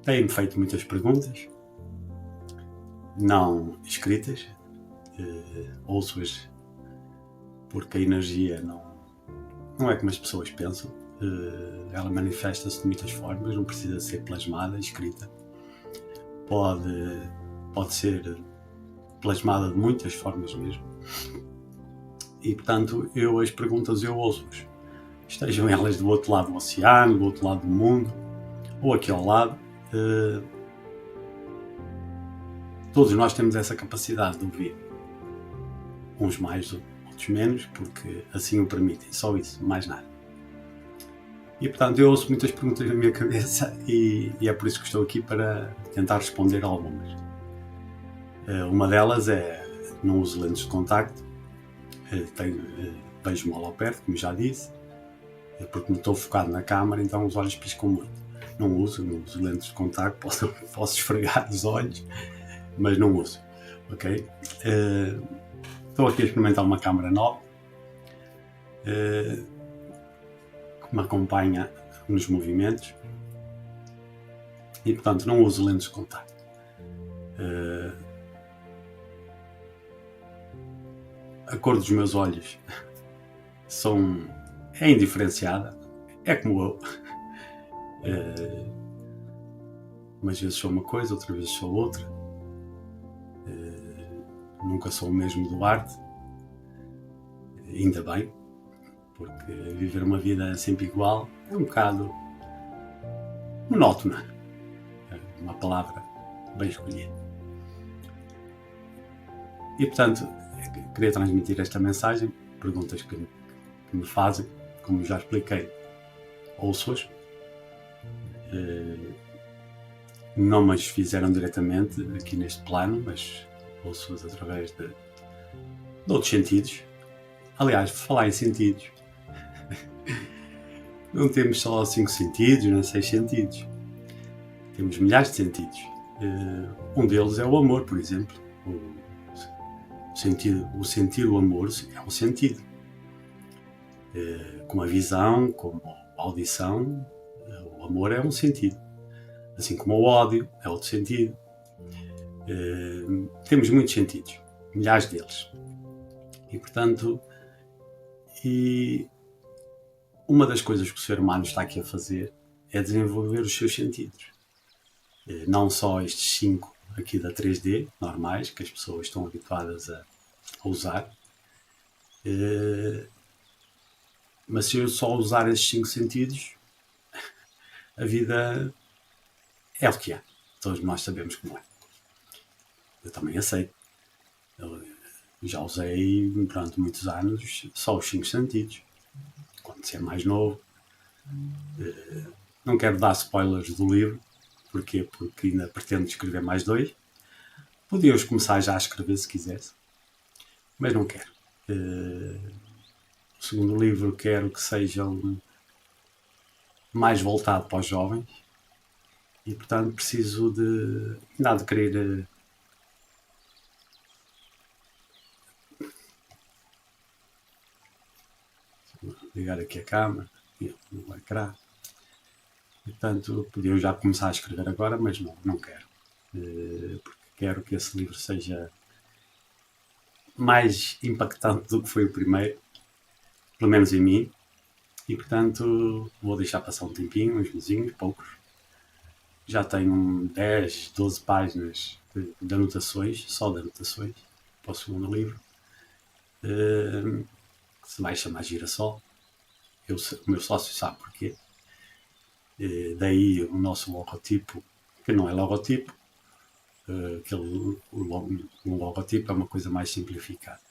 Têm-me feito muitas perguntas, não escritas, ouço-as porque a energia não é como as pessoas pensam. Ela manifesta-se de muitas formas, não precisa ser plasmada, escrita. Pode ser plasmada de muitas formas mesmo. E, portanto, as perguntas eu ouço-as. Estejam elas do outro lado do oceano, do outro lado do mundo, ou aqui ao lado. Todos nós temos essa capacidade de ouvir. Uns mais, outros menos, porque assim o permitem. Só isso, mais nada. E, portanto, eu ouço muitas perguntas na minha cabeça e é por isso que estou aqui para tentar responder algumas. Uma delas é: não uso lentes de contacto, vejo mal ao perto, como já disse, porque me estou focado na câmara, então os olhos piscam muito. Não uso lentes de contacto, posso esfregar os olhos, mas não uso, ok? Estou aqui a experimentar uma câmara nova, que me acompanha nos movimentos e, portanto, não uso lentes de contacto. A cor dos meus olhos é indiferenciada, é como eu. Umas vezes sou uma coisa, outras vezes sou outra. Nunca sou o mesmo Duarte, ainda bem, porque viver uma vida sempre igual é um bocado monótona. É uma palavra bem escolhida. E, portanto, queria transmitir esta mensagem, perguntas que me fazem, como já expliquei, ouço-as. Não me as fizeram diretamente aqui neste plano, mas ouço-as através de outros sentidos. Aliás, falar em sentidos, não temos só 5 sentidos, nem 6 sentidos. Temos milhares de sentidos. Um deles é o amor, por exemplo. O sentir o amor é um sentido. Como a visão, como a audição, o amor é um sentido. Assim como o ódio é outro sentido. Temos muitos sentidos, milhares deles. E, portanto, uma das coisas que o ser humano está aqui a fazer é desenvolver os seus sentidos. Não só estes 5 aqui da 3D, normais, que as pessoas estão habituadas a usar, mas se eu só usar estes 5 sentidos, a vida é o que é. Todos nós sabemos como é. Eu também aceito. Eu já usei durante muitos anos só os 5 sentidos. Quando se é mais novo. Não quero dar spoilers do livro. Porquê? Porque ainda pretendo escrever mais 2. Podíamos começar já a escrever se quisesse. Mas não quero. O segundo livro quero que seja mais voltado para os jovens. E, portanto, preciso de querer ligar aqui a câmera e o ecrã. Portanto, podia já começar a escrever agora, mas não quero. Porque quero que esse livro seja mais impactante do que foi o primeiro, pelo menos em mim. E, portanto, vou deixar passar um tempinho, uns mesinhos, poucos. Já tenho 10, 12 páginas de anotações, só de anotações, para o segundo livro, que se vai chamar Girassol. O meu sócio sabe porquê. Daí o nosso logotipo, que não é logotipo, um logotipo é uma coisa mais simplificada.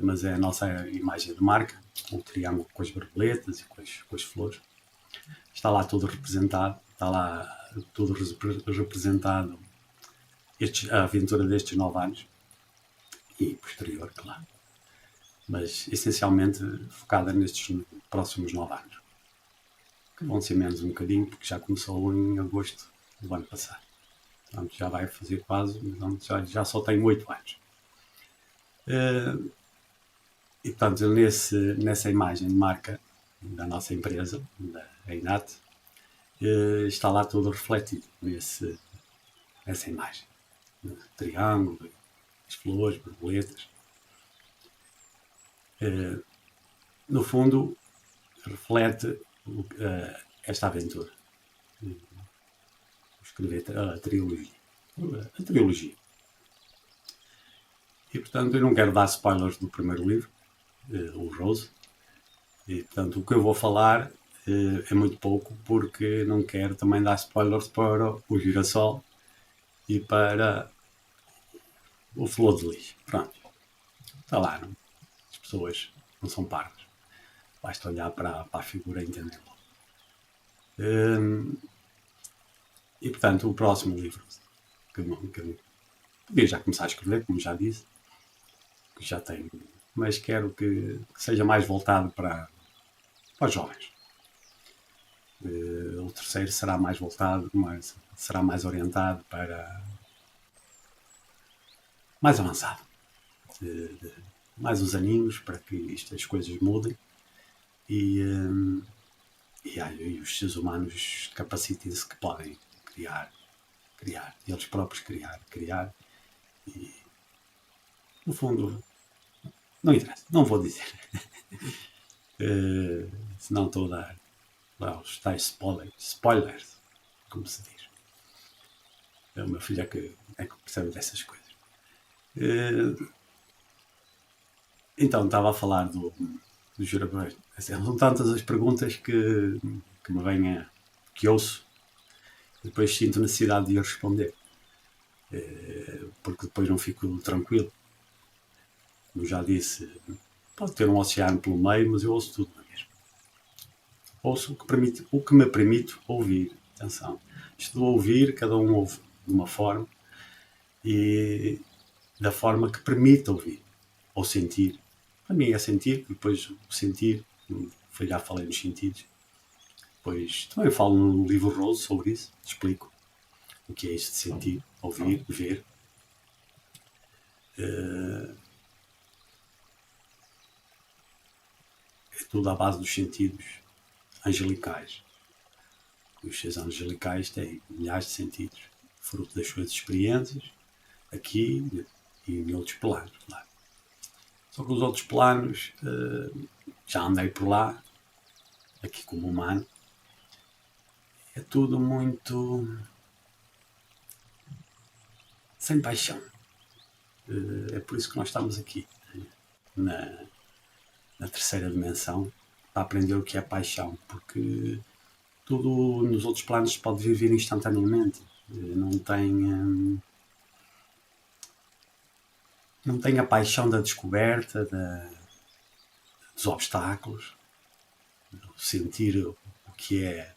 Mas é a nossa imagem de marca, o triângulo com as borboletas e com as flores. Está lá tudo representado, está lá tudo representado a aventura destes 9 anos e posterior, claro. Mas essencialmente focada nestes próximos 9 anos. Que vão ser menos um bocadinho, porque já começou em agosto do ano passado. Portanto, já vai fazer quase, já só tenho 8 anos. E, portanto, nessa imagem de marca da nossa empresa, da EINAT, está lá tudo refletido nessa imagem. O triângulo, as flores, borboletas. No fundo, reflete esta aventura. Escrever a trilogia. E, portanto, eu não quero dar spoilers do primeiro livro, o Rose. E, portanto, o que eu vou falar é muito pouco, porque não quero também dar spoilers para o Girassol e para o Flor de Lis. Pronto. Está lá, não? As pessoas não são parvas. Basta olhar para a figura e entender. E, portanto, o próximo livro que podia já começar a escrever, como já disse, que já tenho, mas quero que seja mais voltado para os jovens. O terceiro será mais voltado, será mais orientado para mais avançado. Mais uns aninhos para que as coisas mudem e os seres humanos capacitem-se que podem criar, eles próprios criar e, no fundo, não interessa, não vou dizer. Senão estou a dar os tais spoilers, como se diz. É o meu filho é que percebe dessas coisas. Então, estava a falar do juramento. São tantas as perguntas que me vêm, que ouço, e depois sinto necessidade de as responder. Porque depois não fico tranquilo. Como já disse, pode ter um oceano pelo meio, mas eu ouço tudo na mesma. Ouço o que me permite ouvir. Atenção. Isto de ouvir, cada um ouve de uma forma e da forma que permite ouvir ou sentir. Para mim é sentir, depois o sentir, já falei nos sentidos. Depois também falo no livro Rose sobre isso, explico o que é isto de sentir, ouvir, ver. É tudo à base dos sentidos angelicais. Os seres angelicais têm milhares de sentidos, fruto das suas experiências, aqui e em outros planos, claro. Só que os outros planos, já andei por lá, aqui como humano, é tudo muito sem paixão. É por isso que nós estamos aqui, na terceira dimensão, para aprender o que é paixão, porque tudo nos outros planos se pode viver instantaneamente. Não tem a paixão da descoberta, dos obstáculos, sentir o que é,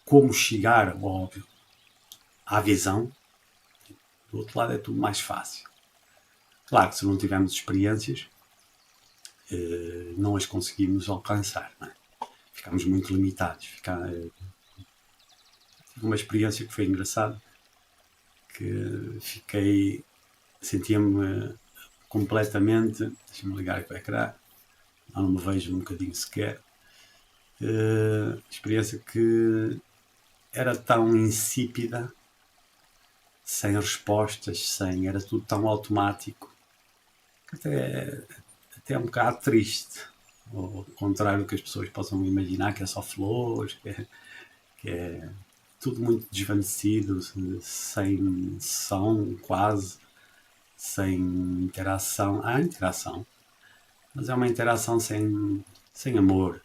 como chegar, óbvio, à visão. Do outro lado é tudo mais fácil. Claro que se não tivermos experiências, não as conseguimos alcançar, não é? Ficamos muito limitados. Tive uma experiência que foi engraçada, que sentia-me completamente, deixa-me ligar aqui para o ecrã, não me vejo um bocadinho sequer, experiência que era tão insípida, sem respostas, era tudo tão automático, que até é um bocado triste, ao contrário do que as pessoas possam imaginar, que é só flores, que é tudo muito desvanecido, sem som quase, sem interação. Há interação, mas é uma interação sem amor,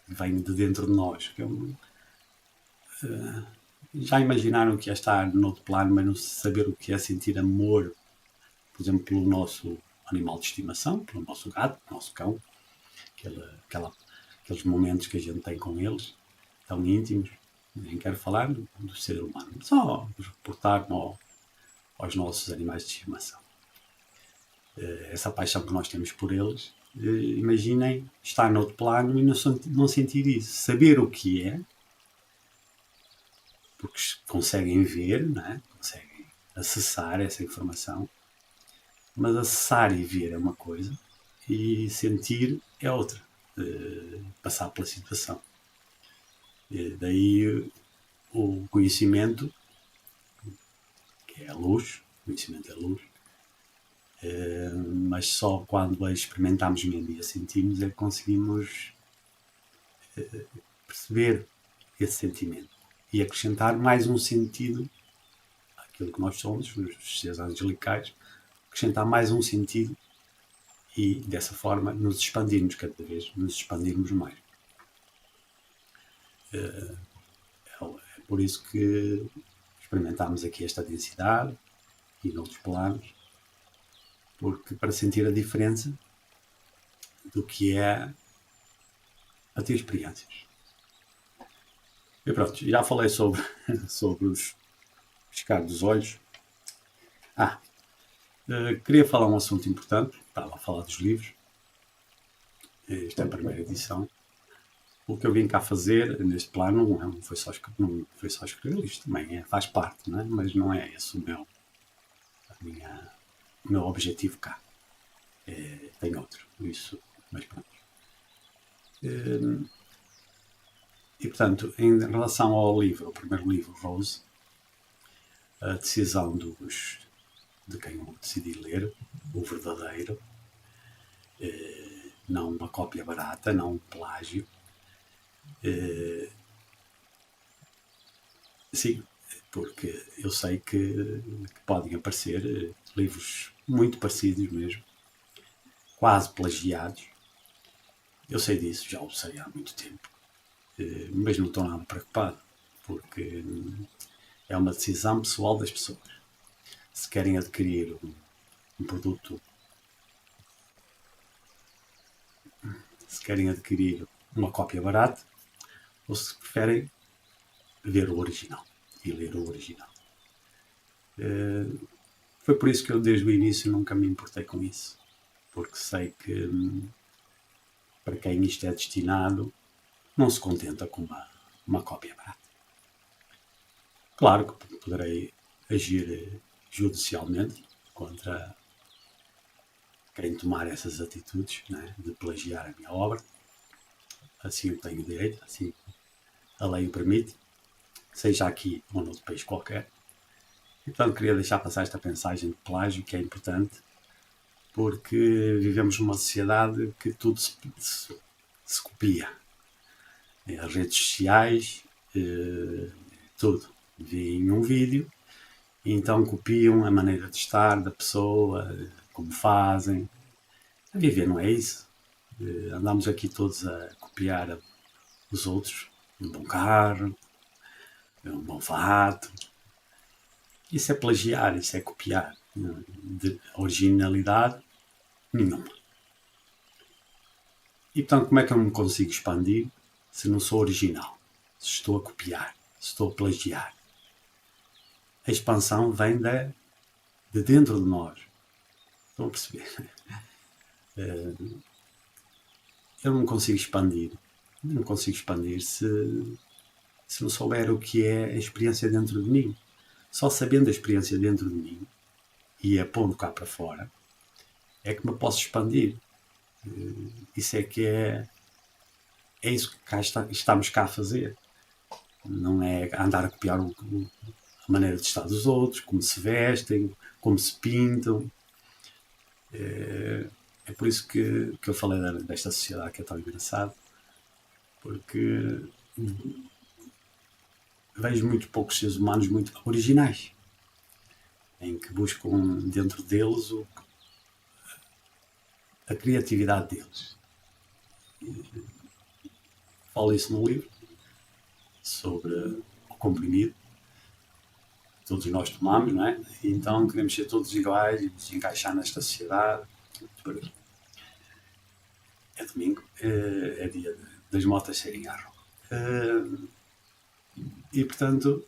que vem de dentro de nós. Já imaginaram o que é estar no outro plano, mas não saber o que é sentir amor, por exemplo, pelo nosso animal de estimação, pelo nosso gato, nosso cão, aqueles momentos que a gente tem com eles, tão íntimos. Nem quero falar do ser humano, só reportar aos nossos animais de estimação. Essa paixão que nós temos por eles, imaginem estar no outro plano e não sentir isso. Saber o que é, porque conseguem ver, não é? Conseguem acessar essa informação, mas acessar e ver é uma coisa e sentir é outra. Passar pela situação. E daí o conhecimento, que é a luz, o conhecimento é luz, mas só quando a experimentamos mesmo e a sentimos é que conseguimos perceber esse sentimento e acrescentar mais um sentido àquilo que nós somos, os seres angelicais, acrescentar mais um sentido e dessa forma nos expandirmos cada vez, nos expandirmos mais. É por isso que experimentámos aqui esta densidade e noutros planos, porque para sentir a diferença do que é a ter experiências. E pronto, já falei sobre, sobre os piscar dos olhos. Queria falar um assunto importante, estava a falar dos livros. Esta é a primeira edição. O que eu vim cá fazer neste plano não foi só escrever, isto também faz parte, não é? Mas não é esse o meu objetivo cá. Tem outro, isso, mas pronto. E portanto, em relação ao livro, o primeiro livro, Rose, a decisão de quem eu decidi ler, o verdadeiro, não uma cópia barata, não um plágio. Sim, porque eu sei que podem aparecer livros muito parecidos mesmo, quase plagiados. Eu sei disso, já o sei há muito tempo, mas não estou nada preocupado, porque é uma decisão pessoal das pessoas. Se querem adquirir um produto, se querem adquirir uma cópia barata, ou se preferem ver o original e ler o original. Foi por isso que eu desde o início nunca me importei com isso, porque sei que para quem isto é destinado não se contenta com uma cópia barata. Claro que poderei agir judicialmente contra quem tomar essas atitudes, né, de plagiar a minha obra. Assim eu tenho direito, assim a lei o permite, seja aqui ou noutro país qualquer. E, portanto, queria deixar passar esta mensagem de plágio, que é importante, porque vivemos numa sociedade que tudo se copia. As redes sociais, tudo. Vêem um vídeo e então copiam a maneira de estar da pessoa, como fazem. A viver não é isso. Andamos aqui todos a copiar os outros. Um bom carro, um bom fato. Isso é plagiar, isso é copiar. De originalidade nenhuma. E portanto, como é que eu me consigo expandir se não sou original? Se estou a copiar, se estou a plagiar. A expansão vem de dentro de nós. Estão a perceber? Eu não me consigo expandir. Não consigo expandir se não souber o que é a experiência dentro de mim. Só sabendo a experiência dentro de mim e a pondo cá para fora é que me posso expandir. Isso é que é isso que estamos cá a fazer. Não é andar a copiar a maneira de estar dos outros, como se vestem, como se pintam. É por isso que eu falei desta sociedade que é tão engraçada, porque vejo muito poucos seres humanos muito originais, em que buscam dentro deles a criatividade deles. Falo isso no livro, sobre o comprimido. Todos nós tomamos, não é? E então queremos ser todos iguais e nos encaixar nesta sociedade. É domingo, é dia das motas serem à rua. E portanto,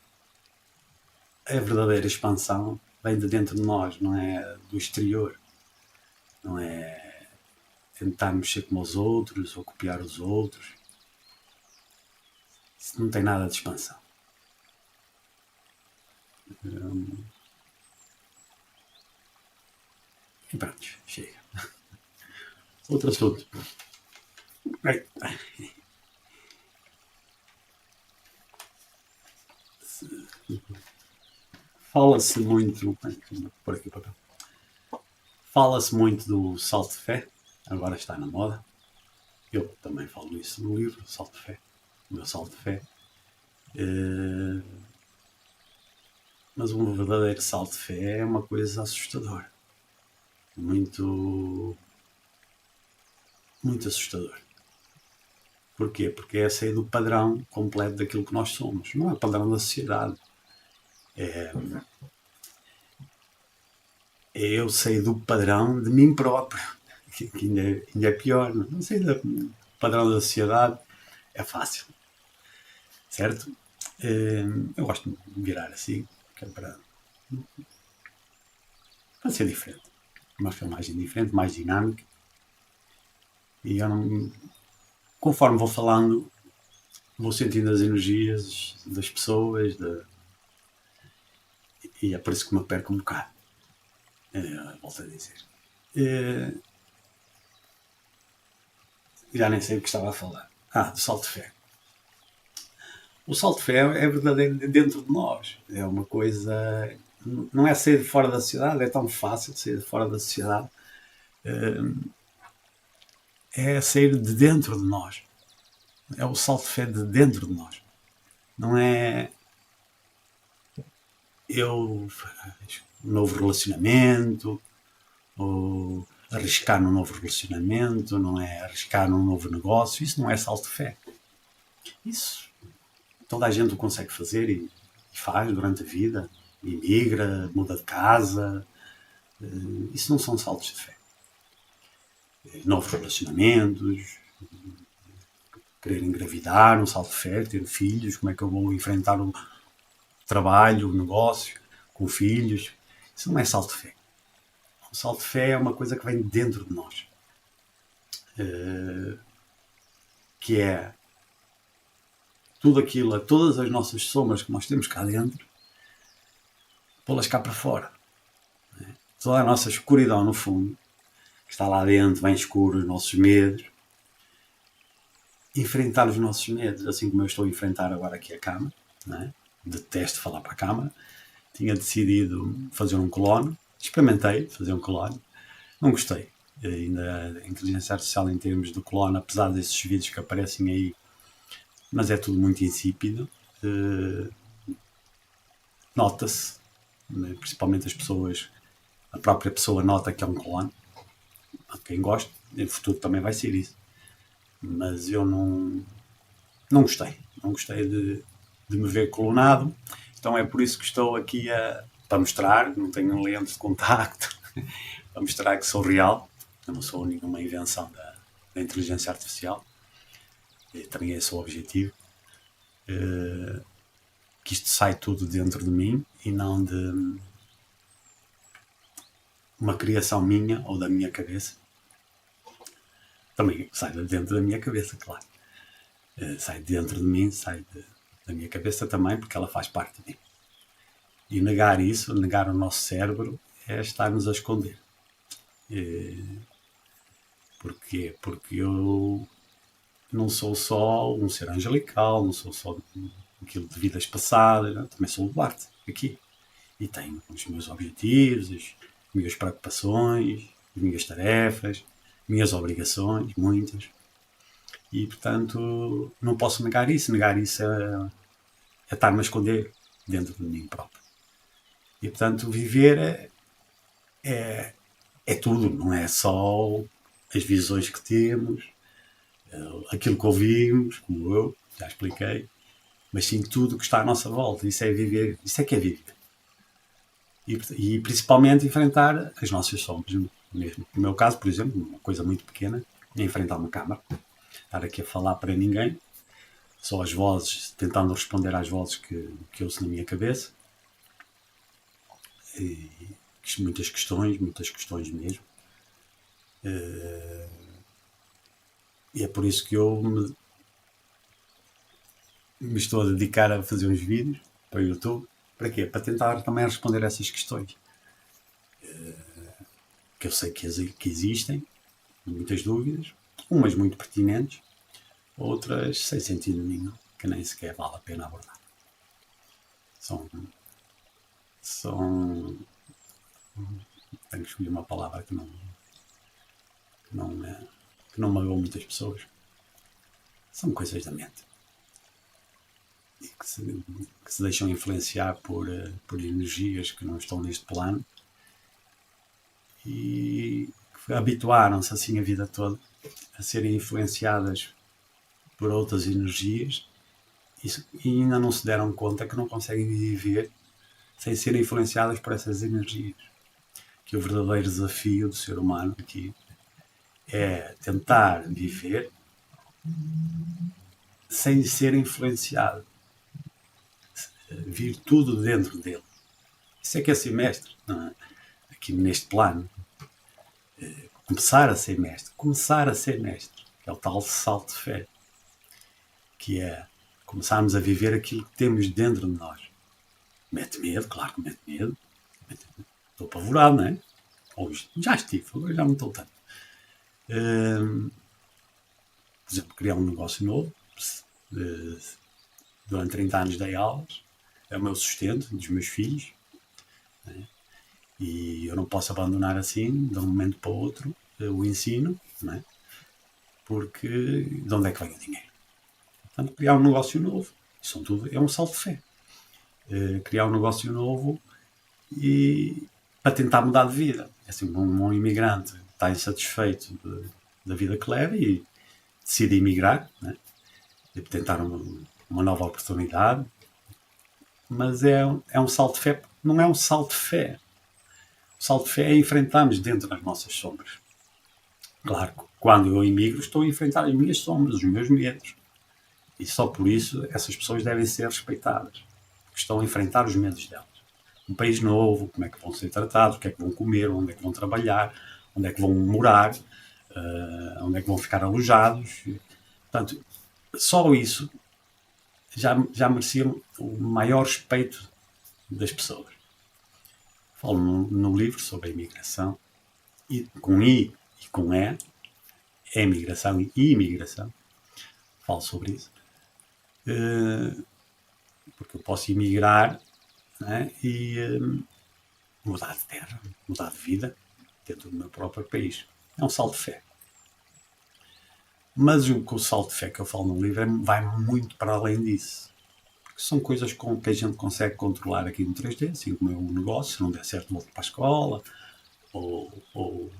a verdadeira expansão vem de dentro de nós, não é do exterior. Não é tentarmos ser como os outros ou copiar os outros. Isso não tem nada de expansão. E pronto, chega. Outro assunto. Fala-se muito. Por aqui o papel. Fala-se muito do salto de fé, agora está na moda. Eu também falo isso no livro, Salto de Fé, o meu salto de fé. Mas um verdadeiro salto de fé é uma coisa assustadora. Muito assustador. Porquê? Porque é sair do padrão completo daquilo que nós somos. Não é o padrão da sociedade. É eu sair do padrão de mim próprio, que ainda é pior. Não sair do padrão da sociedade é fácil, certo? Eu gosto de virar assim, que é para ser diferente. Uma filmagem diferente, mais dinâmica. E eu não, conforme vou falando, vou sentindo as energias das pessoas e é por isso que me perco um bocado. Volto a dizer. Já nem sei o que estava a falar. Do salto de fé. O salto de fé é verdadeiro dentro de nós. É uma coisa... Não é sair de fora da sociedade, é tão fácil sair de fora da sociedade. É sair de dentro de nós. É o salto de fé de dentro de nós. Não é um novo relacionamento, ou arriscar num novo relacionamento, não é arriscar num novo negócio. Isso não é salto de fé. Isso toda a gente o consegue fazer e faz durante a vida. Imigra, muda de casa. Isso não são saltos de fé. Novos relacionamentos, querer engravidar, um salto de fé, ter filhos, como é que eu vou enfrentar o trabalho, o negócio, com filhos. Isso não é salto de fé. O salto de fé é uma coisa que vem dentro de nós. Que é tudo aquilo, todas as nossas sombras que nós temos cá dentro, pô-las cá para fora. Toda a nossa escuridão no fundo, que está lá dentro, bem escuro, os nossos medos. Enfrentar os nossos medos, assim como eu estou a enfrentar agora aqui a cama. Não é? Detesto falar para a câmara. Tinha decidido fazer um clone. Experimentei fazer um clone. Não gostei. Ainda a inteligência artificial em termos de clone, apesar desses vídeos que aparecem aí, mas é tudo muito insípido. Nota-se, principalmente as pessoas, a própria pessoa nota que é um clone. Quem gosta, no futuro também vai ser isso. Mas eu não gostei. Não gostei de me ver clonado. Então é por isso que estou aqui para mostrar, não tenho lente de contacto, para mostrar que sou real. Eu não sou nenhuma invenção da inteligência artificial. Também é esse o objetivo. Que isto sai tudo dentro de mim e não de uma criação minha ou da minha cabeça. Também sai de dentro da minha cabeça, claro. Sai dentro de mim, sai da minha cabeça também, porque ela faz parte de mim. E negar isso, negar o nosso cérebro, é estar-nos a esconder. Porquê? Porque eu não sou só um ser angelical, não sou só aquilo de vidas passadas, não? Também sou o Duarte, aqui. E tenho os meus objetivos, as minhas preocupações, as minhas tarefas, minhas obrigações, muitas. E, portanto, não posso negar isso. Negar isso é estar-me a esconder dentro de mim próprio. E, portanto, viver é tudo. Não é só as visões que temos, aquilo que ouvimos, como eu já expliquei, mas sim tudo que está à nossa volta. Isso é viver. Isso é que é viver. E principalmente enfrentar as nossas sombras. Mesmo. No meu caso, por exemplo, uma coisa muito pequena, é enfrentar uma câmara. Estar aqui a falar para ninguém, só as vozes, tentando responder às vozes que ouço na minha cabeça. E muitas questões mesmo. E é por isso que eu me estou a dedicar a fazer uns vídeos para o YouTube. Para quê? Para tentar também responder a essas questões. Que eu sei que existem, muitas dúvidas, umas muito pertinentes, outras sem sentido nenhum, que nem sequer vale a pena abordar. São são. Tenho que escolher uma palavra que não magoa muitas pessoas. São coisas da mente. E que se deixam influenciar por energias que não estão neste plano e que habituaram-se assim a vida toda a serem influenciadas por outras energias e ainda não se deram conta que não conseguem viver sem serem influenciadas por essas energias. Que o verdadeiro desafio do ser humano aqui é tentar viver sem ser influenciado. Vir tudo dentro dele. Isso é que é ser mestre, não é? Aqui neste plano. Começar a ser mestre, que é o tal salto de fé, que é começarmos a viver aquilo que temos dentro de nós. Mete medo, claro que mete medo. Estou apavorado, não é? Ou já estive, agora já não estou tanto. Por exemplo, criar um negócio novo. Durante 30 anos dei aulas. É o meu sustento, dos meus filhos. Né? E eu não posso abandonar assim, de um momento para o outro, o ensino, não é? Porque de onde é que vem o dinheiro? Portanto, criar um negócio novo, isso tudo é um salto de fé. Criar um negócio novo e para tentar mudar de vida. É assim, um imigrante está insatisfeito da vida que leva e decide emigrar, né? E tentar uma nova oportunidade. Mas é um salto de fé, não é um salto de fé. O salto de fé é enfrentarmos dentro das nossas sombras. Claro que quando eu emigro estou a enfrentar as minhas sombras, os meus medos. E só por isso essas pessoas devem ser respeitadas. Porque estão a enfrentar os medos delas. Um país novo, como é que vão ser tratados, o que é que vão comer, onde é que vão trabalhar, onde é que vão morar, onde é que vão ficar alojados. Portanto, só isso já merecia o maior respeito das pessoas. Falo no livro sobre a imigração, e com I e com E, é imigração e imigração. Falo sobre isso. Porque eu posso emigrar, né, e mudar de terra, mudar de vida dentro do meu próprio país. É um salto de fé. Mas o salto de fé que eu falo no livro vai muito para além disso. Porque são coisas que a gente consegue controlar aqui no 3D, assim como é um negócio, se não der certo volto para a escola, ou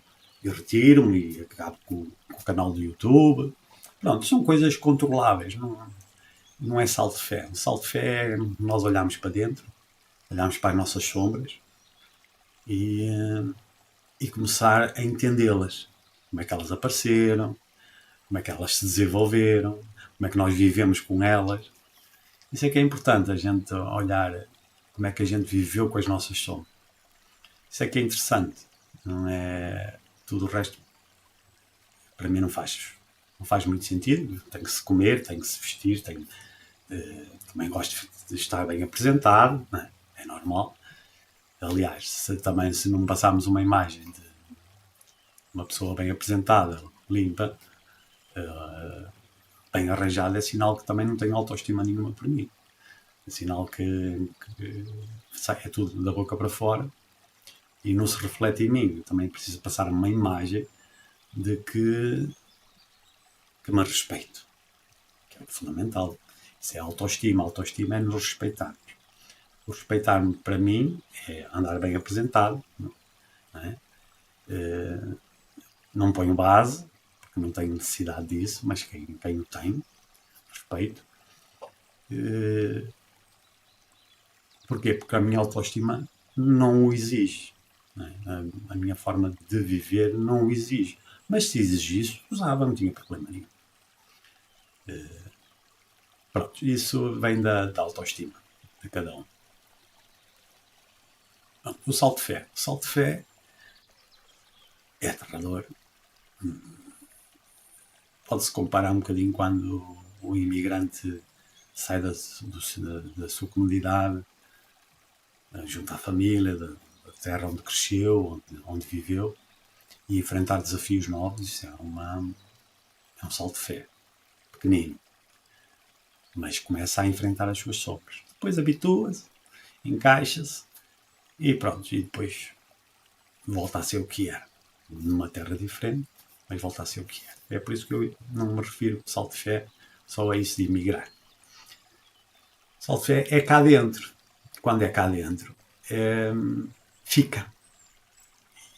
eu retiro-me e acabo com o canal do YouTube. Pronto, são coisas controláveis, não é salto de fé. O salto de fé é nós olharmos para dentro, olharmos para as nossas sombras e começar a entendê-las. Como é que elas apareceram, como é que elas se desenvolveram, como é que nós vivemos com elas. Isso é que é importante, a gente olhar como é que a gente viveu com as nossas sombras. Isso é que é interessante. Não é tudo o resto. Para mim não faz muito sentido. Tem que se comer, tem que se vestir, também gosto de estar bem apresentado, não é? É normal. Aliás, se não passarmos uma imagem de uma pessoa bem apresentada, limpa, bem arranjada, é sinal que também não tenho autoestima nenhuma por mim. É sinal que sai tudo da boca para fora e não se reflete em mim. Eu também preciso passar uma imagem de que me respeito, que é fundamental. Isso é autoestima. Autoestima é nos respeitarmos. O respeitar-me para mim é andar bem apresentado, não é? Não ponho base, porque não tenho necessidade disso, mas quem o tem, respeito. Porquê? Porque a minha autoestima não o exige. Não é? A minha forma de viver não o exige. Mas se exigisse, usava, não tinha problema nenhum. Pronto, isso vem da autoestima de cada um. Pronto, o salto de fé. O salto de fé é aterrador. Pode-se comparar um bocadinho quando o imigrante sai da sua comunidade, junto à família, da terra onde cresceu, onde viveu, e enfrentar desafios novos. Isso é um salto de fé, pequenino, mas começa a enfrentar as suas sombras. Depois habitua-se, encaixa-se E pronto, e depois volta a ser o que era. Numa terra diferente, mas volta a ser o que é. É por isso que eu não me refiro salto de fé só a isso de emigrar. Salto de fé é cá dentro. Quando é cá dentro, fica.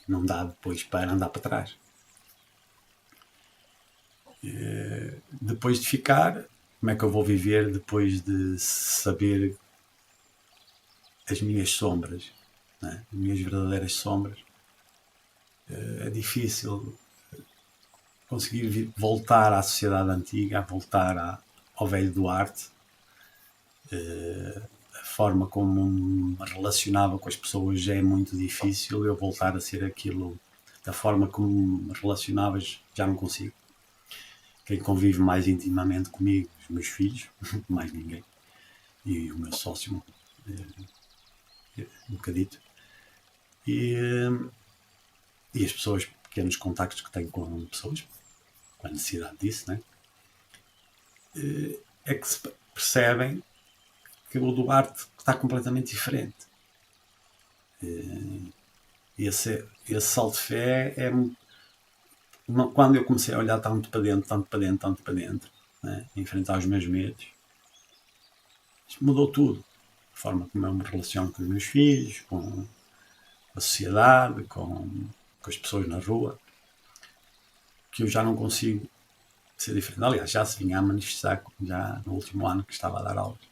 Não dá depois para andar para trás. Depois de ficar, como é que eu vou viver depois de saber as minhas sombras, né? As minhas verdadeiras sombras? É difícil conseguir voltar à sociedade antiga, voltar ao velho Duarte, a forma como me relacionava com as pessoas já é muito difícil. Eu voltar a ser aquilo, da forma como me relacionavas, já não consigo. Quem convive mais intimamente comigo, os meus filhos, mais ninguém, e o meu sócio, um bocadito, e as pessoas, pequenos contactos que tenho com pessoas, com a necessidade disso, né? É que se percebem que o Duarte está completamente diferente. Esse salto de fé é. Quando eu comecei a olhar tanto para dentro, né? Enfrentar os meus medos, mudou tudo. A forma como eu me relaciono com os meus filhos, com a sociedade, com as pessoas na rua, que eu já não consigo ser diferente. Aliás, já se vinha a manifestar já no último ano que estava a dar aulas.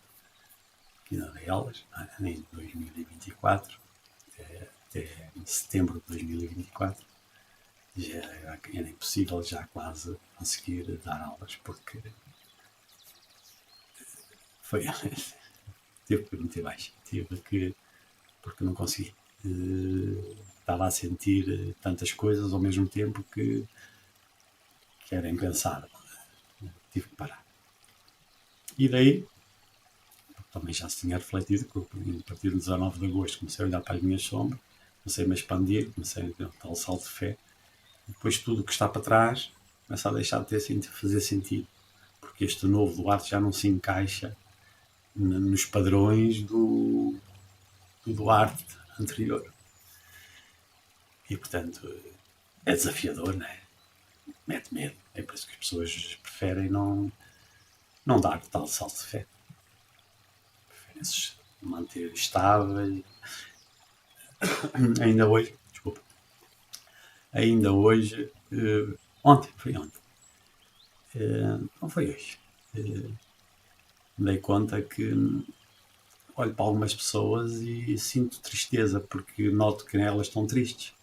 Ainda dei aulas, em 2024, até setembro de 2024. Já era impossível já quase conseguir dar aulas, porque foi. Tive que meter baixo, porque não consegui. Estava a sentir tantas coisas ao mesmo tempo que era impensável. Tive que parar. E daí, também já se tinha refletido, que a partir de 19 de agosto comecei a olhar para as minhas sombras, comecei a me expandir, comecei a ter um tal salto de fé, e depois tudo o que está para trás começa a deixar de fazer sentido, porque este novo Duarte já não se encaixa nos padrões do Duarte anterior. E portanto é desafiador, não é? Mete medo. É por isso que as pessoas preferem não dar tal salto de fé. Preferem se manter estável. Ainda hoje, foi ontem, não foi hoje, me dei conta que olho para algumas pessoas e sinto tristeza, porque noto que elas estão tristes.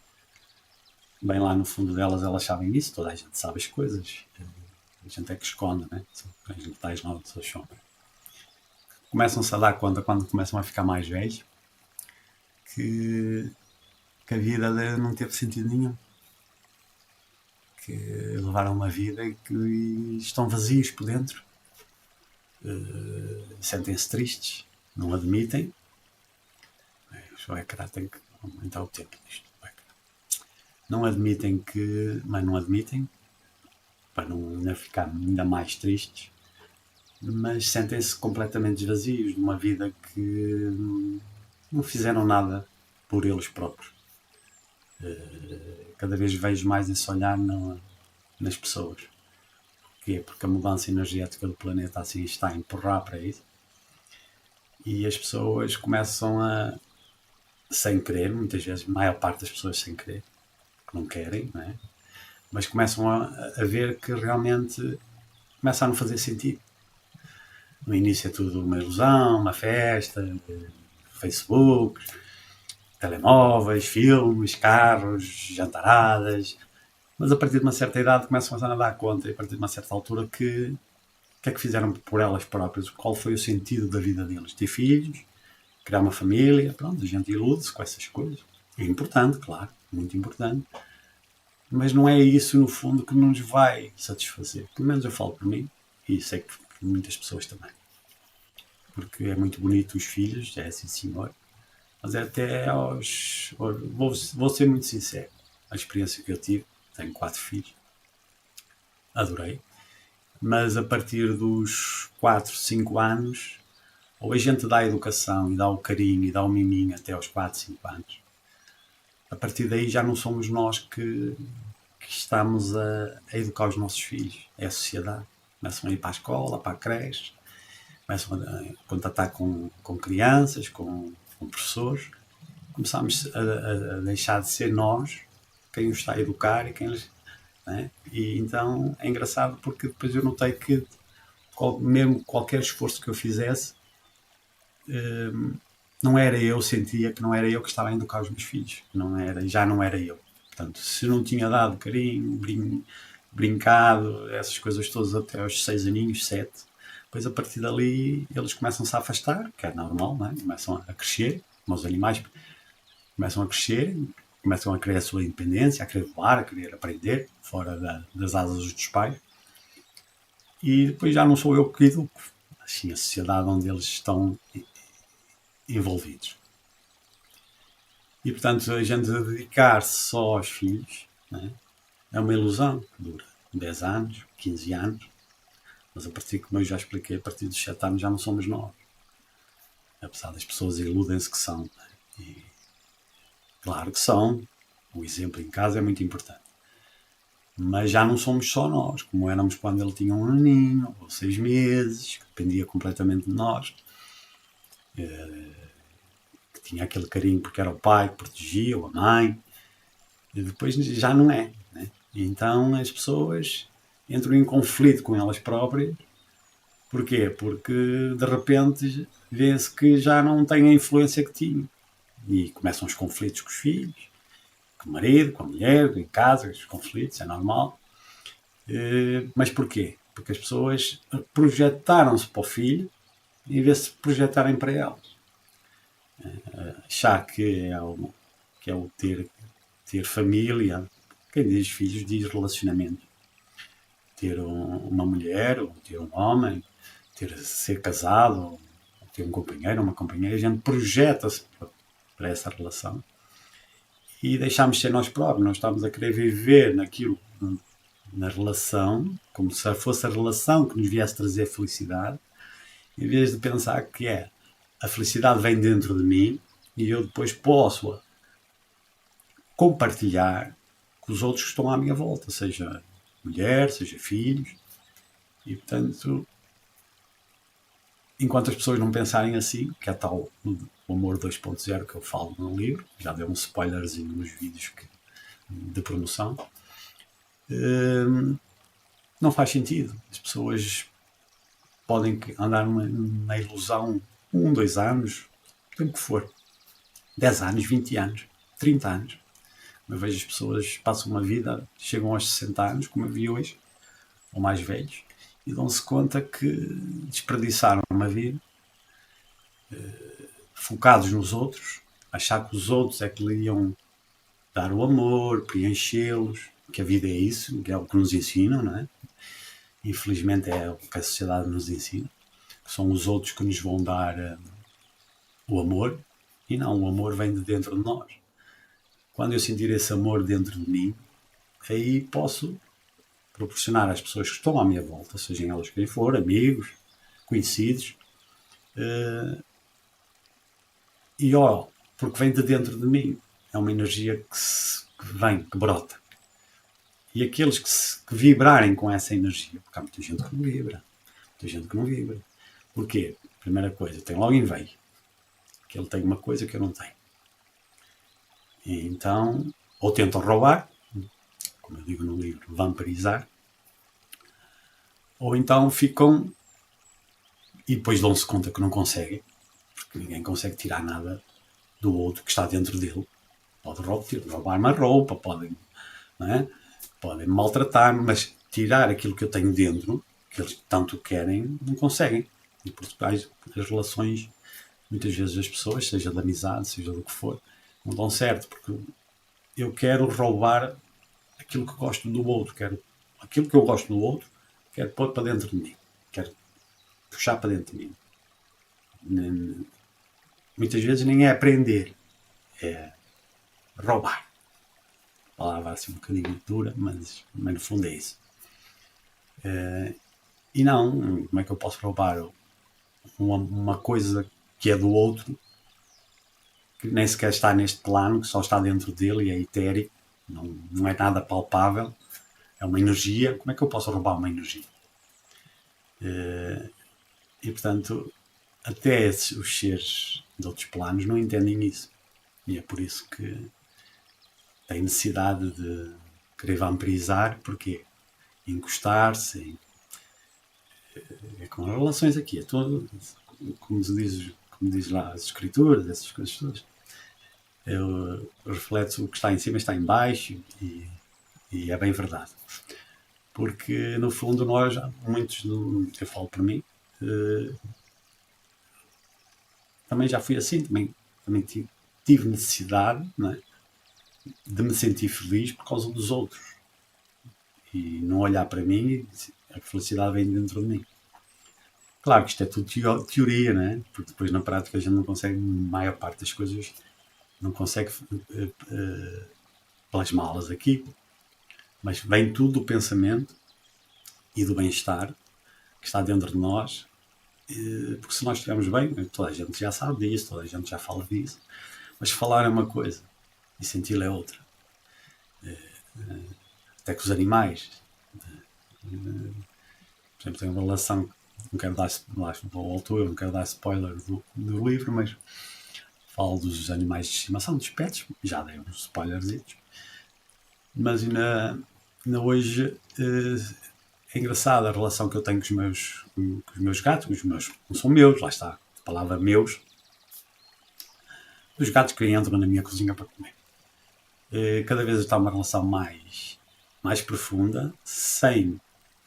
Bem lá no fundo delas, elas sabem isso, toda a gente sabe as coisas. A gente é que esconde, né? São as metais lá da sua sombra. Começam-se a dar conta, quando começam a ficar mais velhos, que a vida não teve sentido nenhum. Que levaram uma vida e que estão vazios por dentro. Sentem-se tristes, não admitem. O ecrã tem que aumentar o tempo disto. Não admitem para não ainda ficar ainda mais tristes, mas sentem-se completamente vazios de uma vida que não fizeram nada por eles próprios. Cada vez vejo mais esse olhar nas pessoas. Porquê? Porque a mudança energética do planeta assim está a empurrar para isso. E as pessoas começam a, sem querer, muitas vezes, a maior parte das pessoas sem querer, que não querem, não é? Mas começam a ver que realmente começa a não fazer sentido. No início é tudo uma ilusão, uma festa, Facebook, telemóveis, filmes, carros, jantaradas. Mas a partir de uma certa idade começam a dar conta, e a partir de uma certa altura, que o que é que fizeram por elas próprias? Qual foi o sentido da vida deles? Ter filhos, criar uma família, pronto, a gente ilude-se com essas coisas. É importante, claro, muito importante. Mas não é isso, no fundo, que nos vai satisfazer. Pelo menos eu falo por mim, e sei que muitas pessoas também. Porque é muito bonito os filhos, é assim, senhor. Mas é até aos... Vou ser muito sincero. A experiência que eu tive, tenho 4 filhos, adorei. Mas a partir dos 4, 5 anos, ou a gente dá a educação e dá o carinho e dá o miminho até aos 4, 5 anos, a partir daí já não somos nós que estamos a educar os nossos filhos, é a sociedade. Começam a ir para a escola, para a creche, começam a contatar com crianças, com professores. Começamos a deixar de ser nós quem os está a educar e quem lhes... Né? E então é engraçado porque depois eu notei que mesmo qualquer esforço que eu fizesse, não era eu, sentia que não era eu que estava a educar os meus filhos, já não era eu. Portanto, se não tinha dado carinho, brincado, essas coisas todas até aos 6 aninhos, 7, depois a partir dali eles começam-se a afastar, que é normal, não é? Começam a crescer, como os animais começam a crescer, começam a querer a sua independência, a querer voar, a querer aprender, fora das asas dos pais. E depois já não sou eu que educo, assim, a sociedade onde eles estão envolvidos. E, portanto, a gente dedicar-se só aos filhos, né, é uma ilusão que dura 10 anos, 15 anos, mas a partir, como eu já expliquei, a partir dos 7 anos já não somos nós. Apesar das pessoas iludem-se que são. Né? E, claro que são. O exemplo em casa é muito importante. Mas já não somos só nós, como éramos quando ele tinha 1 aninho, ou 6 meses, que dependia completamente de nós. Que tinha aquele carinho porque era o pai que protegia, ou a mãe. E depois já não é. Né? E então as pessoas entram em conflito com elas próprias. Porquê? Porque de repente vê-se que já não têm a influência que tinham. E começam os conflitos com os filhos, com o marido, com a mulher, em casa, os conflitos, é normal. Mas porquê? Porque as pessoas projetaram-se para o filho em vez de se projetarem para elas. Achar que é o ter família. Quem diz filhos diz relacionamento. Ter uma mulher, ou ter um homem, ser casado, ou ter um companheiro, uma companheira, a gente projeta-se para essa relação e deixamos ser nós próprios. Nós estamos a querer viver naquilo, na relação, como se fosse a relação que nos viesse trazer felicidade, em vez de pensar que a felicidade vem dentro de mim e eu depois posso compartilhar com os outros que estão à minha volta, seja mulher, seja filhos. E, portanto, enquanto as pessoas não pensarem assim, que é tal o amor 2.0 que eu falo no livro, já dei um spoilerzinho nos vídeos de promoção, não faz sentido. As pessoas podem andar na ilusão 1, 2 anos, o tempo que for, 10 anos, 20 anos, 30 anos. Eu vejo as pessoas passam uma vida, chegam aos 60 anos, como eu vi hoje, ou mais velhos, e dão-se conta que desperdiçaram uma vida focados nos outros, achar que os outros é que lhe iam dar o amor, preenchê-los, que a vida é isso, que é o que nos ensinam, não é? Infelizmente é o que a sociedade nos ensina, que são os outros que nos vão dar o amor, e não, o amor vem de dentro de nós. Quando eu sentir esse amor dentro de mim, aí posso proporcionar às pessoas que estão à minha volta, sejam elas quem for, amigos, conhecidos, porque vem de dentro de mim. É uma energia que vem, que brota. E aqueles que vibrarem com essa energia, porque há muita gente que não vibra, muita gente que não vibra. Porquê? Primeira coisa, tem logo inveja. Que ele tem uma coisa que eu não tenho. E então, ou tentam roubar, como eu digo no livro, vampirizar, ou então ficam e depois dão-se conta que não conseguem, porque ninguém consegue tirar nada do outro que está dentro dele. Pode roubar uma roupa, podem, não é? Podem maltratar, mas tirar aquilo que eu tenho dentro, que eles tanto querem, não conseguem. E por isso as relações, muitas vezes as pessoas, seja de amizade, seja do que for, não dão certo, porque eu quero roubar aquilo que gosto do outro, aquilo que eu gosto do outro, quero pôr para dentro de mim, quero puxar para dentro de mim. Muitas vezes nem é aprender, é roubar. A palavra assim um bocadinho dura, mas no fundo é isso. E não, como é que eu posso roubar uma coisa que é do outro, que nem sequer está neste plano, que só está dentro dele e é etéreo, não é nada palpável, é uma energia. Como é que eu posso roubar uma energia? E portanto, até os seres de outros planos não entendem isso. E é por isso que têm necessidade de querer vampirizar, porque encostar-se, é com as relações aqui, é tudo, como diz lá as escrituras, essas coisas todas. Reflete o que está em cima está em baixo, e é bem verdade. Porque no fundo nós, muitos, eu falo por mim, também já fui assim, também tive necessidade, não é, de me sentir feliz por causa dos outros e não olhar para mim e dizer, a felicidade vem dentro de mim. Claro que isto é tudo teoria, não é? Porque depois na prática a gente não consegue, a maior parte das coisas não consegue plasmá-las aqui, mas vem tudo do pensamento e do bem-estar que está dentro de nós, porque se nós estivermos bem, toda a gente já sabe disso, toda a gente já fala disso, mas falar é uma coisa e sentir é outra. Até com os animais. Por exemplo, tem uma relação, não quero dar ao autor, não quero dar spoiler do livro, mas falo dos animais de estimação, dos pets, já dei uns spoilers. Mas ainda hoje é engraçada a relação que eu tenho com os meus gatos, os meus, não são meus, lá está, a palavra meus, os gatos que entram na minha cozinha para comer. Cada vez está uma relação mais profunda,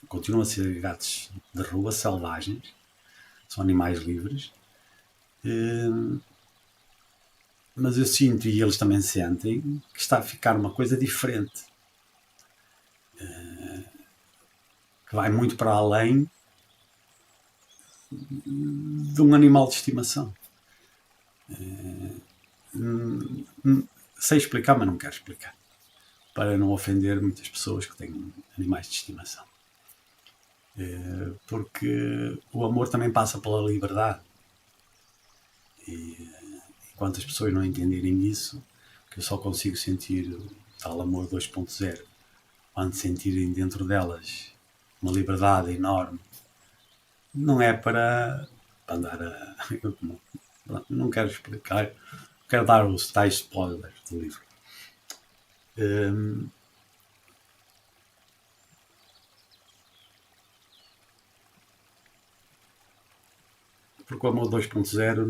continuam a ser gatos de rua, selvagens, são animais livres, mas eu sinto, e eles também sentem, que está a ficar uma coisa diferente, que vai muito para além de um animal de estimação. Sei explicar, mas não quero explicar, para não ofender muitas pessoas que têm animais de estimação. Porque o amor também passa pela liberdade. E enquanto as pessoas não entenderem isso, que eu só consigo sentir o tal amor 2.0 quando sentirem dentro delas uma liberdade enorme, não é para andar a... não quero explicar, quero dar os tais spoilers do livro. Porque o amor 2.0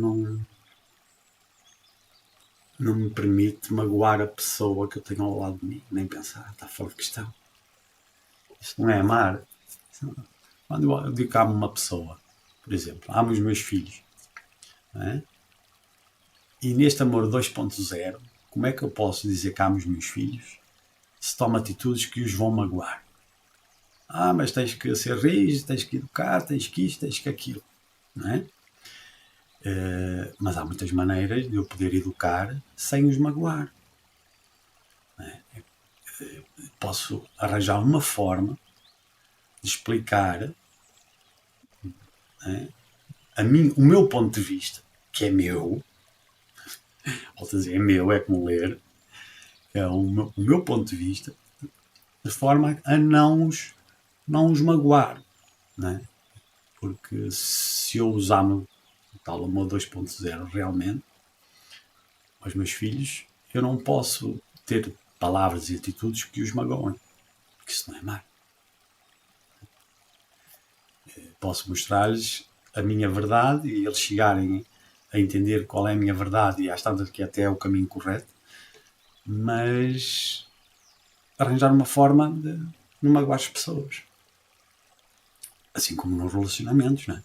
não me permite magoar a pessoa que eu tenho ao lado de mim, nem pensar, está fora de questão. Isto não é amar. Quando eu digo que amo uma pessoa, por exemplo, amo os meus filhos, não é? E neste amor 2.0, como é que eu posso dizer que amo os meus filhos se tomo atitudes que os vão magoar? Mas tens que ser rígido, tens que educar, tens que isto, tens que aquilo, não é? Mas há muitas maneiras de eu poder educar sem os magoar. Posso arranjar uma forma de explicar o meu ponto de vista, que é meu, volto a dizer, é meu, é como ler, é o meu ponto de vista, de forma a não os magoar, não é? Porque se eu usar o tal amor 2.0 realmente aos meus filhos, eu não posso ter palavras e atitudes que os magoem, porque isso não é amar. Posso mostrar-lhes a minha verdade e eles chegarem a entender qual é a minha verdade e às tantas que até é o caminho correto, mas arranjar uma forma de não magoar as pessoas. Assim como nos relacionamentos, não é?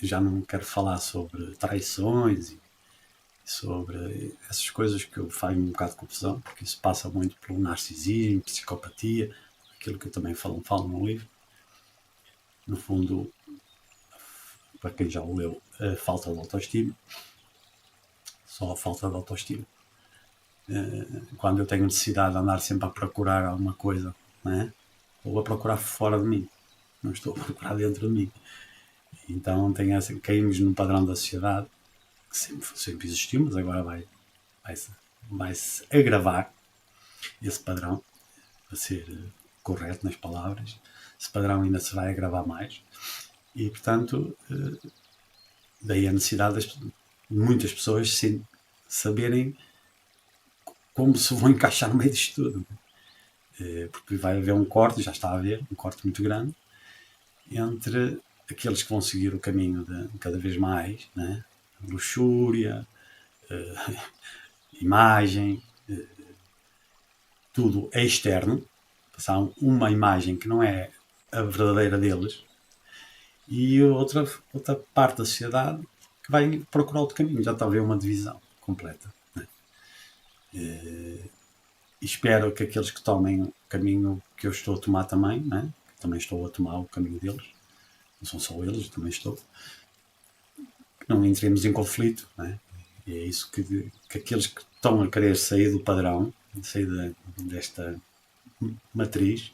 Eu já não quero falar sobre traições e sobre essas coisas que eu faço um bocado de confusão, porque isso passa muito pelo narcisismo, psicopatia, aquilo que eu também falo no livro. No fundo, para quem já o leu, a falta de autoestima. Só a falta de autoestima. Quando eu tenho necessidade de andar sempre a procurar alguma coisa, não é? Ou a procurar fora de mim. não estou a procurar dentro de mim. Então caímos no padrão da sociedade, que sempre existiu, mas agora vai-se agravar esse padrão, a ser correto nas palavras. Esse padrão ainda se vai agravar mais. E, portanto, daí a necessidade de muitas pessoas saberem como se vão encaixar no meio disto tudo. Porque vai haver um corte, já está a haver, um corte muito grande, entre aqueles que vão seguir o caminho de cada vez mais, né? Luxúria, imagem, tudo é externo, passar uma imagem que não é a verdadeira deles, e outra parte da sociedade que vai procurar outro caminho. Já está a haver uma divisão completa. Né? E espero que aqueles que tomem o caminho que eu estou a tomar também, né? Também estou a tomar o caminho deles, não são só eles, eu também estou, que não entremos em conflito, né? E é isso que aqueles que estão a querer sair do padrão, sair desta matriz,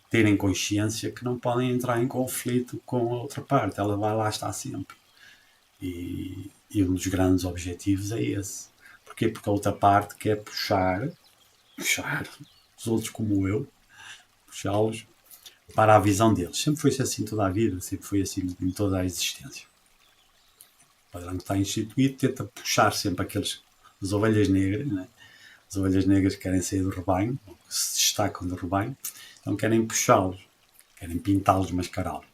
terem consciência que não podem entrar em conflito com a outra parte, ela vai lá estar sempre. E um dos grandes objetivos é esse. Porquê? Porque a outra parte quer puxar os outros como eu, puxá-los para a visão deles. Sempre foi assim toda a vida, sempre foi assim em toda a existência. O padrão que está instituído tenta puxar sempre as ovelhas negras, né? As ovelhas negras querem sair do rebanho, se destacam do rebanho, então querem puxá-los, querem pintá-los, mascará-los.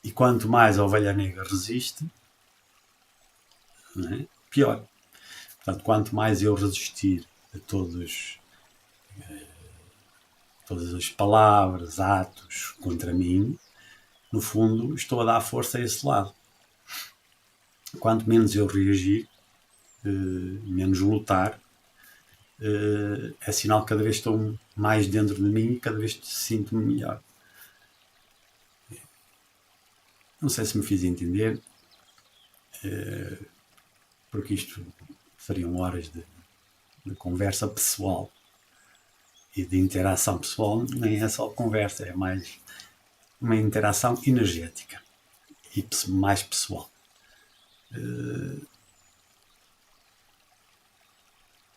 E quanto mais a ovelha negra resiste, né, pior. Portanto, quanto mais eu resistir a todas as palavras, atos contra mim, no fundo estou a dar força a esse lado. Quanto menos eu reagir, menos lutar, é sinal que cada vez estou mais dentro de mim e cada vez sinto-me melhor. Não sei se me fiz entender, porque isto seriam horas de conversa pessoal e de interação pessoal. Nem é só conversa, é mais uma interação energética e mais pessoal.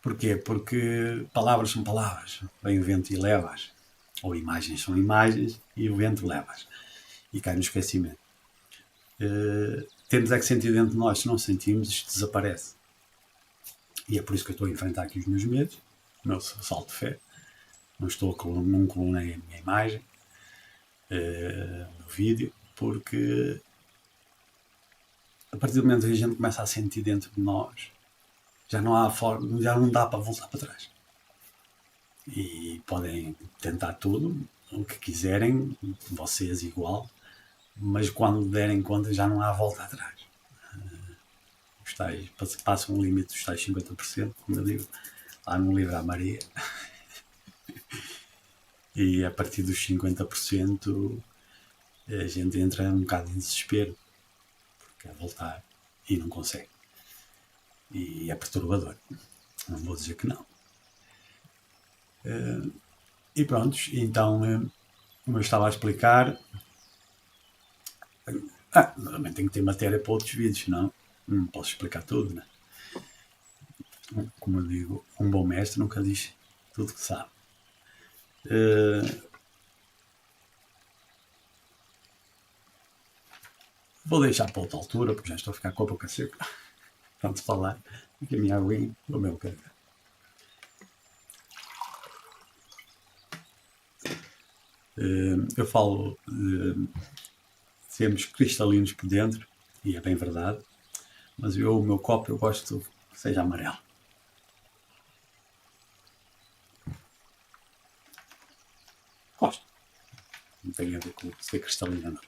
Porquê? Porque palavras são palavras, vem o vento e leva-as, ou imagens são imagens e o vento leva-as e cai no esquecimento. Temos é que sentir dentro de nós. Se não sentimos, isto desaparece. E é por isso que eu estou a enfrentar aqui os meus medos, o meu salto de fé. Não estou não colunei a minha imagem, no vídeo, porque a partir do momento que a gente começa a sentir dentro de nós, já não dá para voltar para trás. E podem tentar tudo, o que quiserem, vocês igual, mas quando derem conta já não há volta atrás. Passam um limite dos tais 50%, como eu digo lá no livro à Maria. E a partir dos 50% a gente entra um bocado em desespero, porque quer voltar e não consegue. E é perturbador. Não vou dizer que não. E pronto, então, como eu estava a explicar, normalmente tenho que ter matéria para outros vídeos, senão não posso explicar tudo, né? Como eu digo, um bom mestre nunca diz tudo que sabe. Vou deixar para outra altura, porque já estou a ficar com a boca seca. Tanto falar, aqui a minha aguinha, o meu café. Eu falo de sermos cristalinos por dentro, e é bem verdade, mas o meu copo eu gosto que seja amarelo. Gosto. Não tem a ver com ser cristalino, não.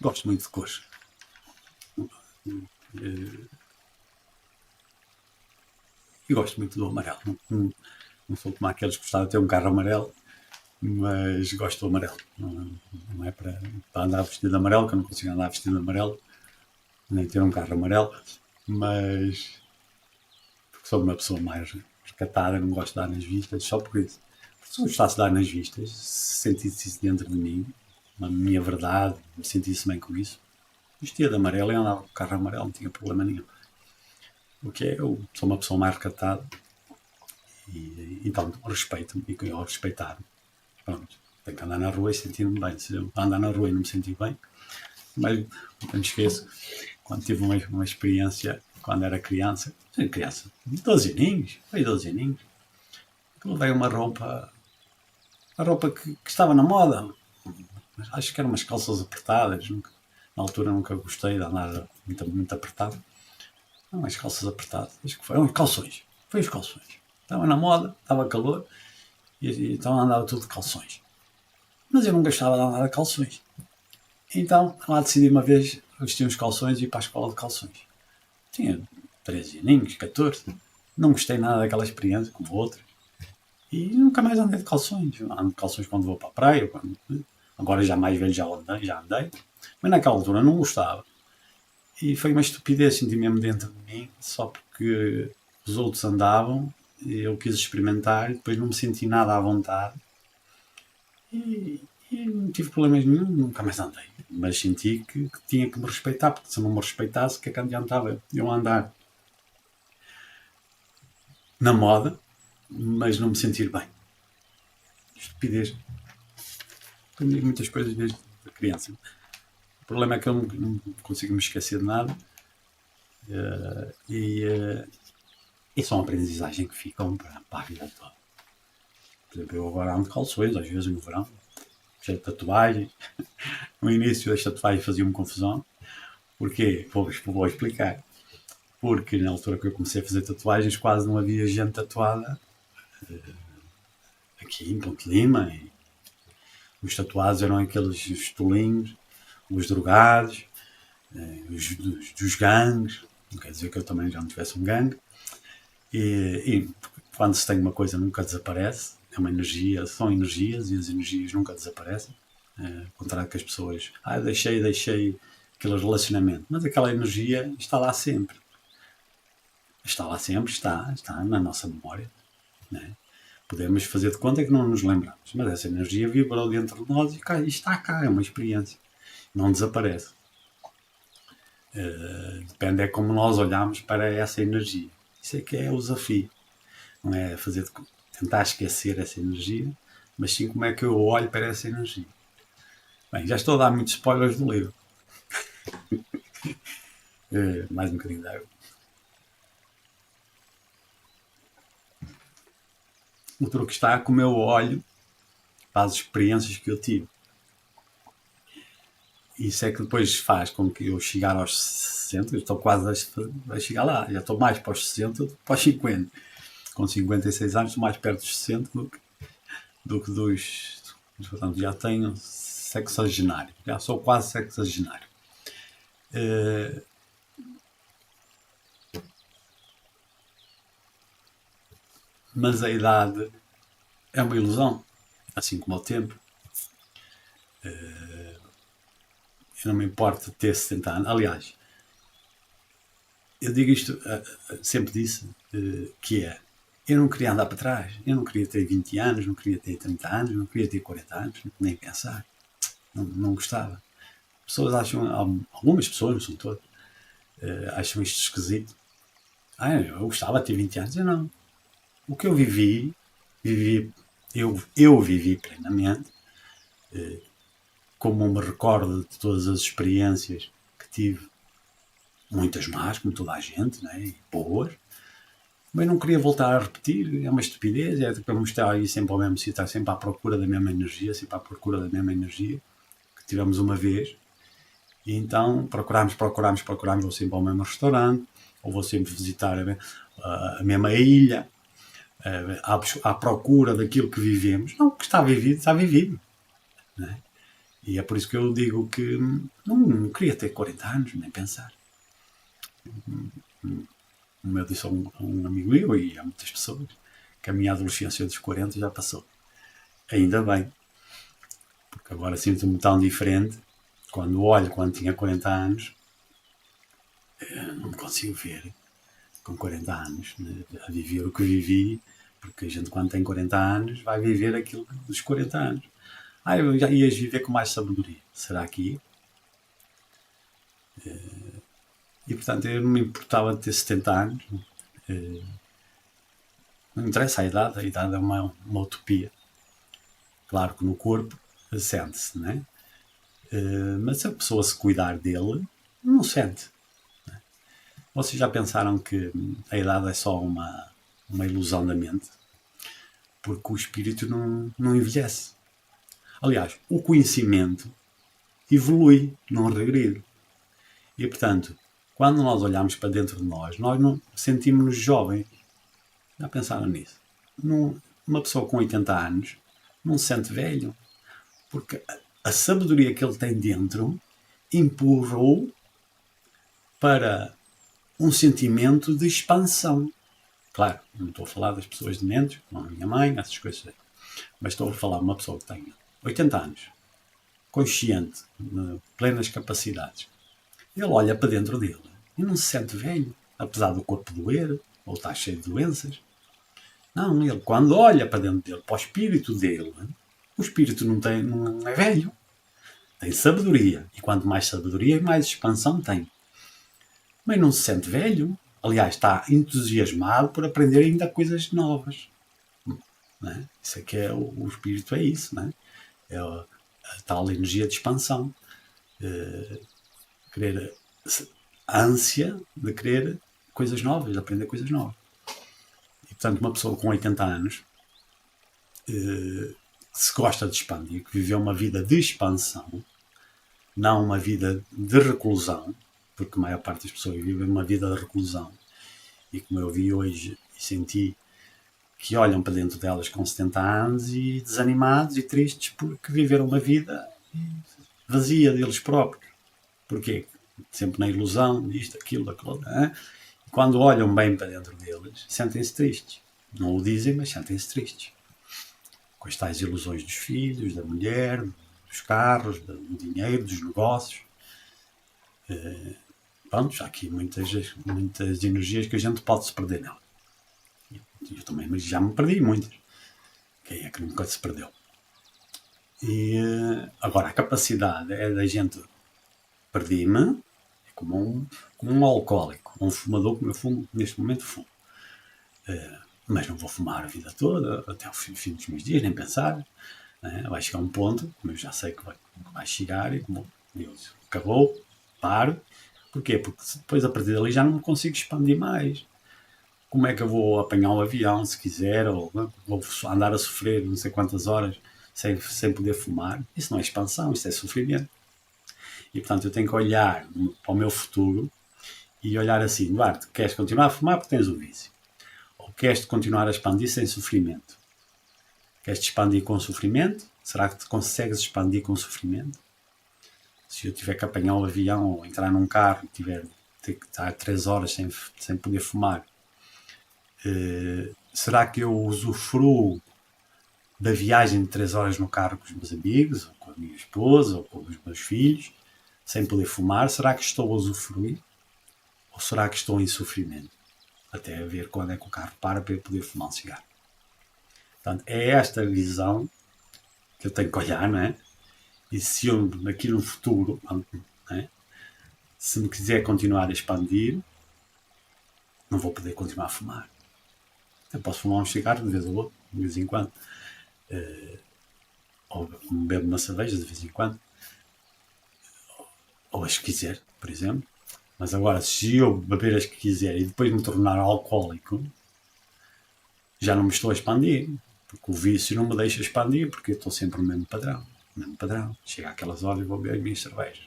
Gosto muito de cores. E gosto muito do amarelo. Não sou como aqueles que gostavam de ter um carro amarelo, mas gosto do amarelo. Não é para andar vestido de amarelo, que eu não consigo andar vestido de amarelo, nem ter um carro amarelo, mas porque sou uma pessoa mais recatada, não gosto de dar nas vistas, só por isso. Se eu gostasse de dar nas vistas, se sentisse isso dentro de mim, a minha verdade, me sentisse bem com isso, vestia de amarelo e andava com o carro amarelo, não tinha problema nenhum. O que é, eu sou uma pessoa mais recatada e então respeito-me e eu respeitar-me. Pronto, tenho que andar na rua e sentir-me bem. Se eu andar na rua e não me sentir bem, mas não me esqueço, quando tive uma experiência, quando era criança, 12 aninhos, foi 12 aninhos, que levei uma roupa, a roupa que estava na moda, acho que eram umas calças apertadas, na altura nunca gostei de andar muito apertado, umas calças apertadas, acho que foram calções, foi os calções, estava na moda, estava calor, e então andava tudo de calções, mas eu não gostava de andar de calções, então lá decidi uma vez vestir uns calções e ir para a escola de calções. Tinha 13 aninhos, 14, não gostei nada daquela experiência como outra. E nunca mais andei de calções. Ando de calções quando vou para a praia. Agora já mais velho já andei. Mas naquela altura não gostava. E foi uma estupidez, senti mesmo dentro de mim, só porque os outros andavam, e eu quis experimentar e depois não me senti nada à vontade. E não tive problemas nenhum, nunca mais andei. Mas senti que tinha que me respeitar, porque se eu não me respeitasse, o que é que adiantava eu andar na moda, mas não me sentir bem? Estupidez. Aprendi muitas coisas desde criança. O problema é que eu não consigo me esquecer de nada. E são aprendizagem que ficam para a vida toda. Por exemplo, eu agora ando de calções, às vezes no verão, cheio de tatuagens. No início das tatuagens fazia-me confusão. Porquê? Vou explicar. Porque na altura que eu comecei a fazer tatuagens quase não havia gente tatuada aqui em Ponte Lima. E os tatuados eram aqueles estolinhos, os drogados, dos gangues. Não quer dizer que eu também já não tivesse um gangue. E quando se tem uma coisa nunca desaparece. É uma energia, são energias e as energias nunca desaparecem. Ao contrário que as pessoas, deixei aquele relacionamento. Mas aquela energia está lá sempre. Está lá sempre, está na nossa memória. Né? Podemos fazer de conta que não nos lembramos, mas essa energia vibrou dentro de nós e está cá, é uma experiência. Não desaparece. Depende é como nós olhamos para essa energia. Isso é que é o desafio. Não é tentar esquecer essa energia, mas sim como é que eu olho para essa energia. Bem, já estou a dar muitos spoilers do livro. Mais um bocadinho de água. O truque está como eu olho para as experiências que eu tive. Isso é que depois faz com que eu chegar aos 60, eu estou quase a chegar lá, já estou mais para os 60 do que para os 50. Com 56 anos estou mais perto dos 60 do que dos... Portanto, já tenho sexagenário, já sou quase sexagenário. Mas a idade é uma ilusão, assim como o tempo. Eu não me importo de ter 60 anos. Aliás, eu digo isto, sempre disse, que é, eu não queria andar para trás, eu não queria ter 20 anos, não queria ter 30 anos, não queria ter 40 anos, nem pensar. Não gostava. Pessoas acham, algumas pessoas, não são todas, acham isto esquisito. Eu gostava de ter 20 anos, eu não. O que eu vivi eu vivi plenamente, como me recordo de todas as experiências que tive, muitas más, como toda a gente, né? E boas, mas não queria voltar a repetir, é uma estupidez, é para mostrar aí sempre ao mesmo sítio, estar sempre à procura da mesma energia, que tivemos uma vez, e então procurámos, vou sempre ao mesmo restaurante, ou vou sempre visitar a mesma ilha, à procura daquilo que vivemos. Não, o que está vivido. Né? E é por isso que eu digo que não queria ter 40 anos, nem pensar. Como eu disse a um amigo meu e a muitas pessoas, que a minha adolescência dos 40 já passou. Ainda bem. Porque agora sinto-me tão diferente. Quando tinha 40 anos, não me consigo ver com 40 anos, né, a viver o que vivi, porque a gente quando tem 40 anos vai viver aquilo dos 40 anos. Eu já ias viver com mais sabedoria. Será que ia? E portanto eu não me importava de ter 70 anos. Não interessa a idade é uma utopia. Claro que no corpo sente-se, não é? Mas se a pessoa se cuidar dele, não sente. Vocês já pensaram que a idade é só uma ilusão da mente? Porque o espírito não envelhece. Aliás, o conhecimento evolui, não regride. E, portanto, quando nós olhamos para dentro de nós não sentimos-nos jovens. Já pensaram nisso? Uma pessoa com 80 anos não se sente velho. Porque a sabedoria que ele tem dentro empurrou para um sentimento de expansão. Claro, não estou a falar das pessoas dementes, como a minha mãe, essas coisas. Mas estou a falar de uma pessoa que tenha 80 anos, consciente, plenas capacidades. Ele olha para dentro dele e não se sente velho, apesar do corpo doer ou estar cheio de doenças. Não, ele quando olha para dentro dele, para o espírito dele, o espírito não é velho. Tem sabedoria. E quanto mais sabedoria, mais expansão tem. Mas não se sente velho. Aliás, está entusiasmado por aprender ainda coisas novas. Não é? Isso é que é o espírito, é isso. Não é? É a tal energia de expansão. A ânsia de querer coisas novas, de aprender coisas novas. E, portanto, uma pessoa com 80 anos que se gosta de expandir, que viveu uma vida de expansão, não uma vida de reclusão, porque a maior parte das pessoas vivem uma vida de reclusão. E como eu vi hoje e senti que olham para dentro delas com 70 anos e desanimados e tristes porque viveram uma vida vazia deles próprios. Porquê? Sempre na ilusão, isto, aquilo, aquilo. E quando olham bem para dentro deles, sentem-se tristes. Não o dizem, mas sentem-se tristes. Com as tais ilusões dos filhos, da mulher, dos carros, do dinheiro, dos negócios. Pronto, há aqui muitas energias que a gente pode se perder nela. Eu também, mas já me perdi muitas. Quem é que nunca se perdeu? E agora, a capacidade é da gente... Perdi-me, é como um alcoólico, um fumador, como eu fumo, neste momento fumo. Mas não vou fumar a vida toda, até o fim dos meus dias, nem pensar. Vai chegar um ponto, como eu já sei que vai chegar, e como acabou, paro. Porquê? Porque depois, a partir dali, já não me consigo expandir mais. Como é que eu vou apanhar um avião, se quiser, ou vou andar a sofrer não sei quantas horas sem poder fumar? Isso não é expansão, isso é sofrimento. E, portanto, eu tenho que olhar para o meu futuro e olhar assim: Duarte, queres continuar a fumar porque tens o vício? Ou queres continuar a expandir sem sofrimento? Queres te expandir com sofrimento? Será que te consegues expandir com sofrimento? Se eu tiver que apanhar um avião ou entrar num carro e ter que estar 3 horas sem poder fumar, será que eu usufruo da viagem de 3 horas no carro com os meus amigos, ou com a minha esposa, ou com os meus filhos, sem poder fumar? Será que estou a usufruir? Ou será que estou em sofrimento? Até a ver quando é que o carro para eu poder fumar um cigarro. Portanto, é esta visão que eu tenho que olhar, não é? E se eu, aqui no futuro, não é? Se me quiser continuar a expandir, não vou poder continuar a fumar. Eu posso fumar um cigarro de vez ou outra, de vez em quando. Ou bebo uma cerveja de vez em quando. Ou as que quiser, por exemplo. Mas agora, se eu beber as que quiser e depois me tornar alcoólico, já não me estou a expandir. Porque o vício não me deixa expandir, porque eu estou sempre no mesmo padrão. Chega àquelas horas e vou beber as minhas cervejas.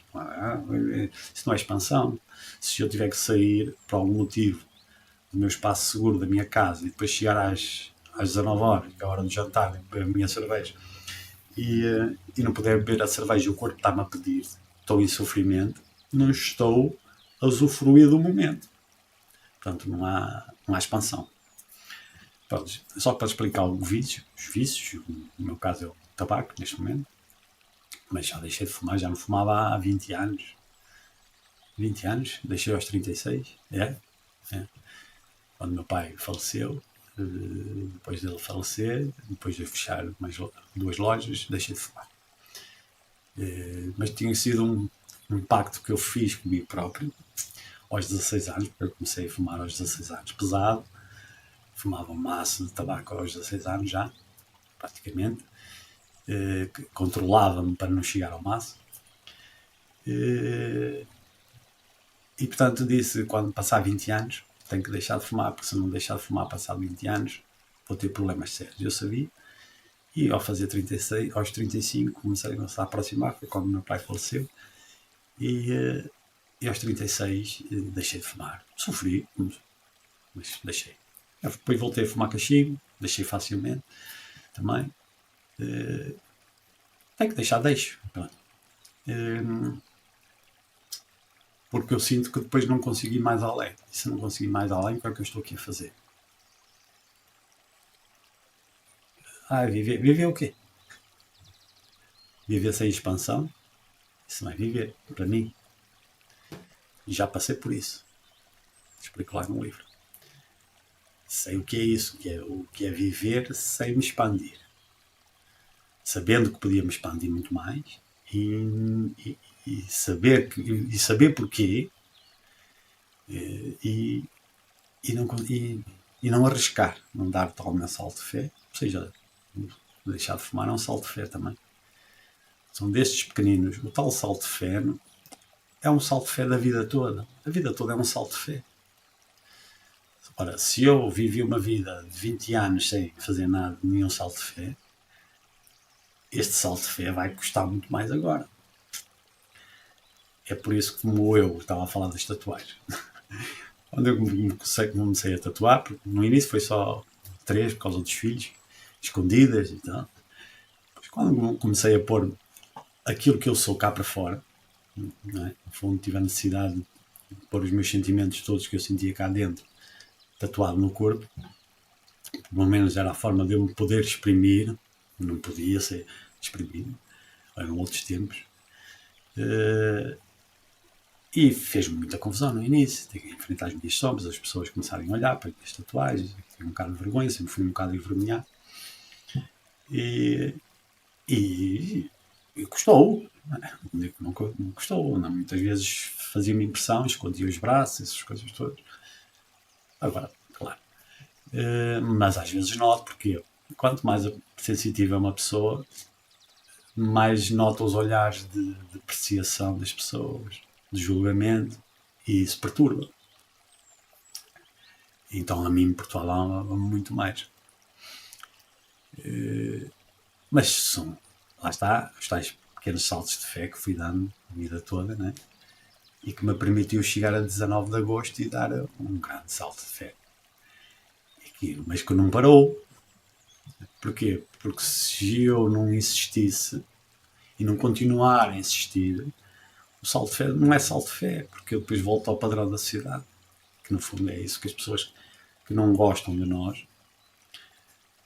Isso não é expansão. Se eu tiver que sair, por algum motivo, do meu espaço seguro, da minha casa, e depois chegar às 19 horas, que é a hora de jantar, beber a minha cerveja, e não poder beber a cerveja e o corpo está-me a pedir, estou em sofrimento, não estou a usufruir do momento. Portanto, não há expansão. Pronto, só para explicar os vícios, no meu caso é o tabaco, neste momento, mas já deixei de fumar, já não fumava há 20 anos. 20 anos, deixei aos 36, quando meu pai faleceu, depois dele falecer, depois de fechar mais 2 lojas, deixei de fumar. Mas tinha sido um pacto que eu fiz comigo próprio, aos 16 anos, porque eu comecei a fumar aos 16 anos, pesado, fumava um maço de tabaco aos 16 anos já, praticamente, controlava-me para não chegar ao maço, e portanto disse, quando passar 20 anos, tenho que deixar de fumar, porque se não deixar de fumar passado 20 anos, vou ter problemas sérios. Eu sabia, e ao fazer 36, aos 35, comecei a aproximar, foi quando meu pai faleceu, e aos 36 deixei de fumar. Sofri, mas deixei. Depois voltei a fumar cachimbo, deixei facilmente também. Tenho que deixar, deixo. Porque eu sinto que depois não consegui ir mais além. E se não conseguir mais além, o que é que eu estou aqui a fazer? Viver. Viver o quê? Viver sem expansão? Isso não é viver, para mim. E já passei por isso. Explico lá no livro. Sei o que é isso, o que é viver sem me expandir. Sabendo que podia me expandir muito mais e saber porquê e não arriscar, não dar tal salto de fé. Ou seja, deixar de fumar é um salto de fé também. São destes pequeninos. O tal salto de fé é um salto de fé da vida toda. A vida toda é um salto de fé. Ora, se eu vivi uma vida de 20 anos sem fazer nada, nenhum salto de fé, este salto de fé vai custar muito mais agora. É por isso que, como eu estava a falar das tatuagens, quando eu comecei a tatuar, porque no início foi só 3 por causa dos filhos, escondidas e tal. Mas quando comecei a pôr aquilo que eu sou cá para fora, não é? No fundo tive a necessidade de pôr os meus sentimentos todos que eu sentia cá dentro, tatuado no corpo, pelo menos era a forma de eu me poder exprimir, não podia ser exprimido, eram outros tempos, e fez-me muita confusão no início, tinha que enfrentar as minhas sombras, as pessoas começarem a olhar para as tatuagens, tinha um bocado de vergonha, sempre fui um bocado envergonhado, e custou, não digo que não custou, não, muitas vezes fazia-me impressão, escondia os braços, essas coisas todas. Agora, claro, mas às vezes noto, porque quanto mais sensitiva é uma pessoa, mais nota os olhares de apreciação das pessoas, de julgamento, e isso perturba. Então a mim perturbava muito mais. Mas são, lá está, os tais pequenos saltos de fé que fui dando a vida toda, né? E que me permitiu chegar a 19 de agosto e dar um grande salto de fé. Mas que não parou. Porquê? Porque se eu não insistisse e não continuar a insistir, o salto de fé não é salto de fé, porque eu depois volto ao padrão da sociedade, que no fundo é isso que as pessoas que não gostam de nós,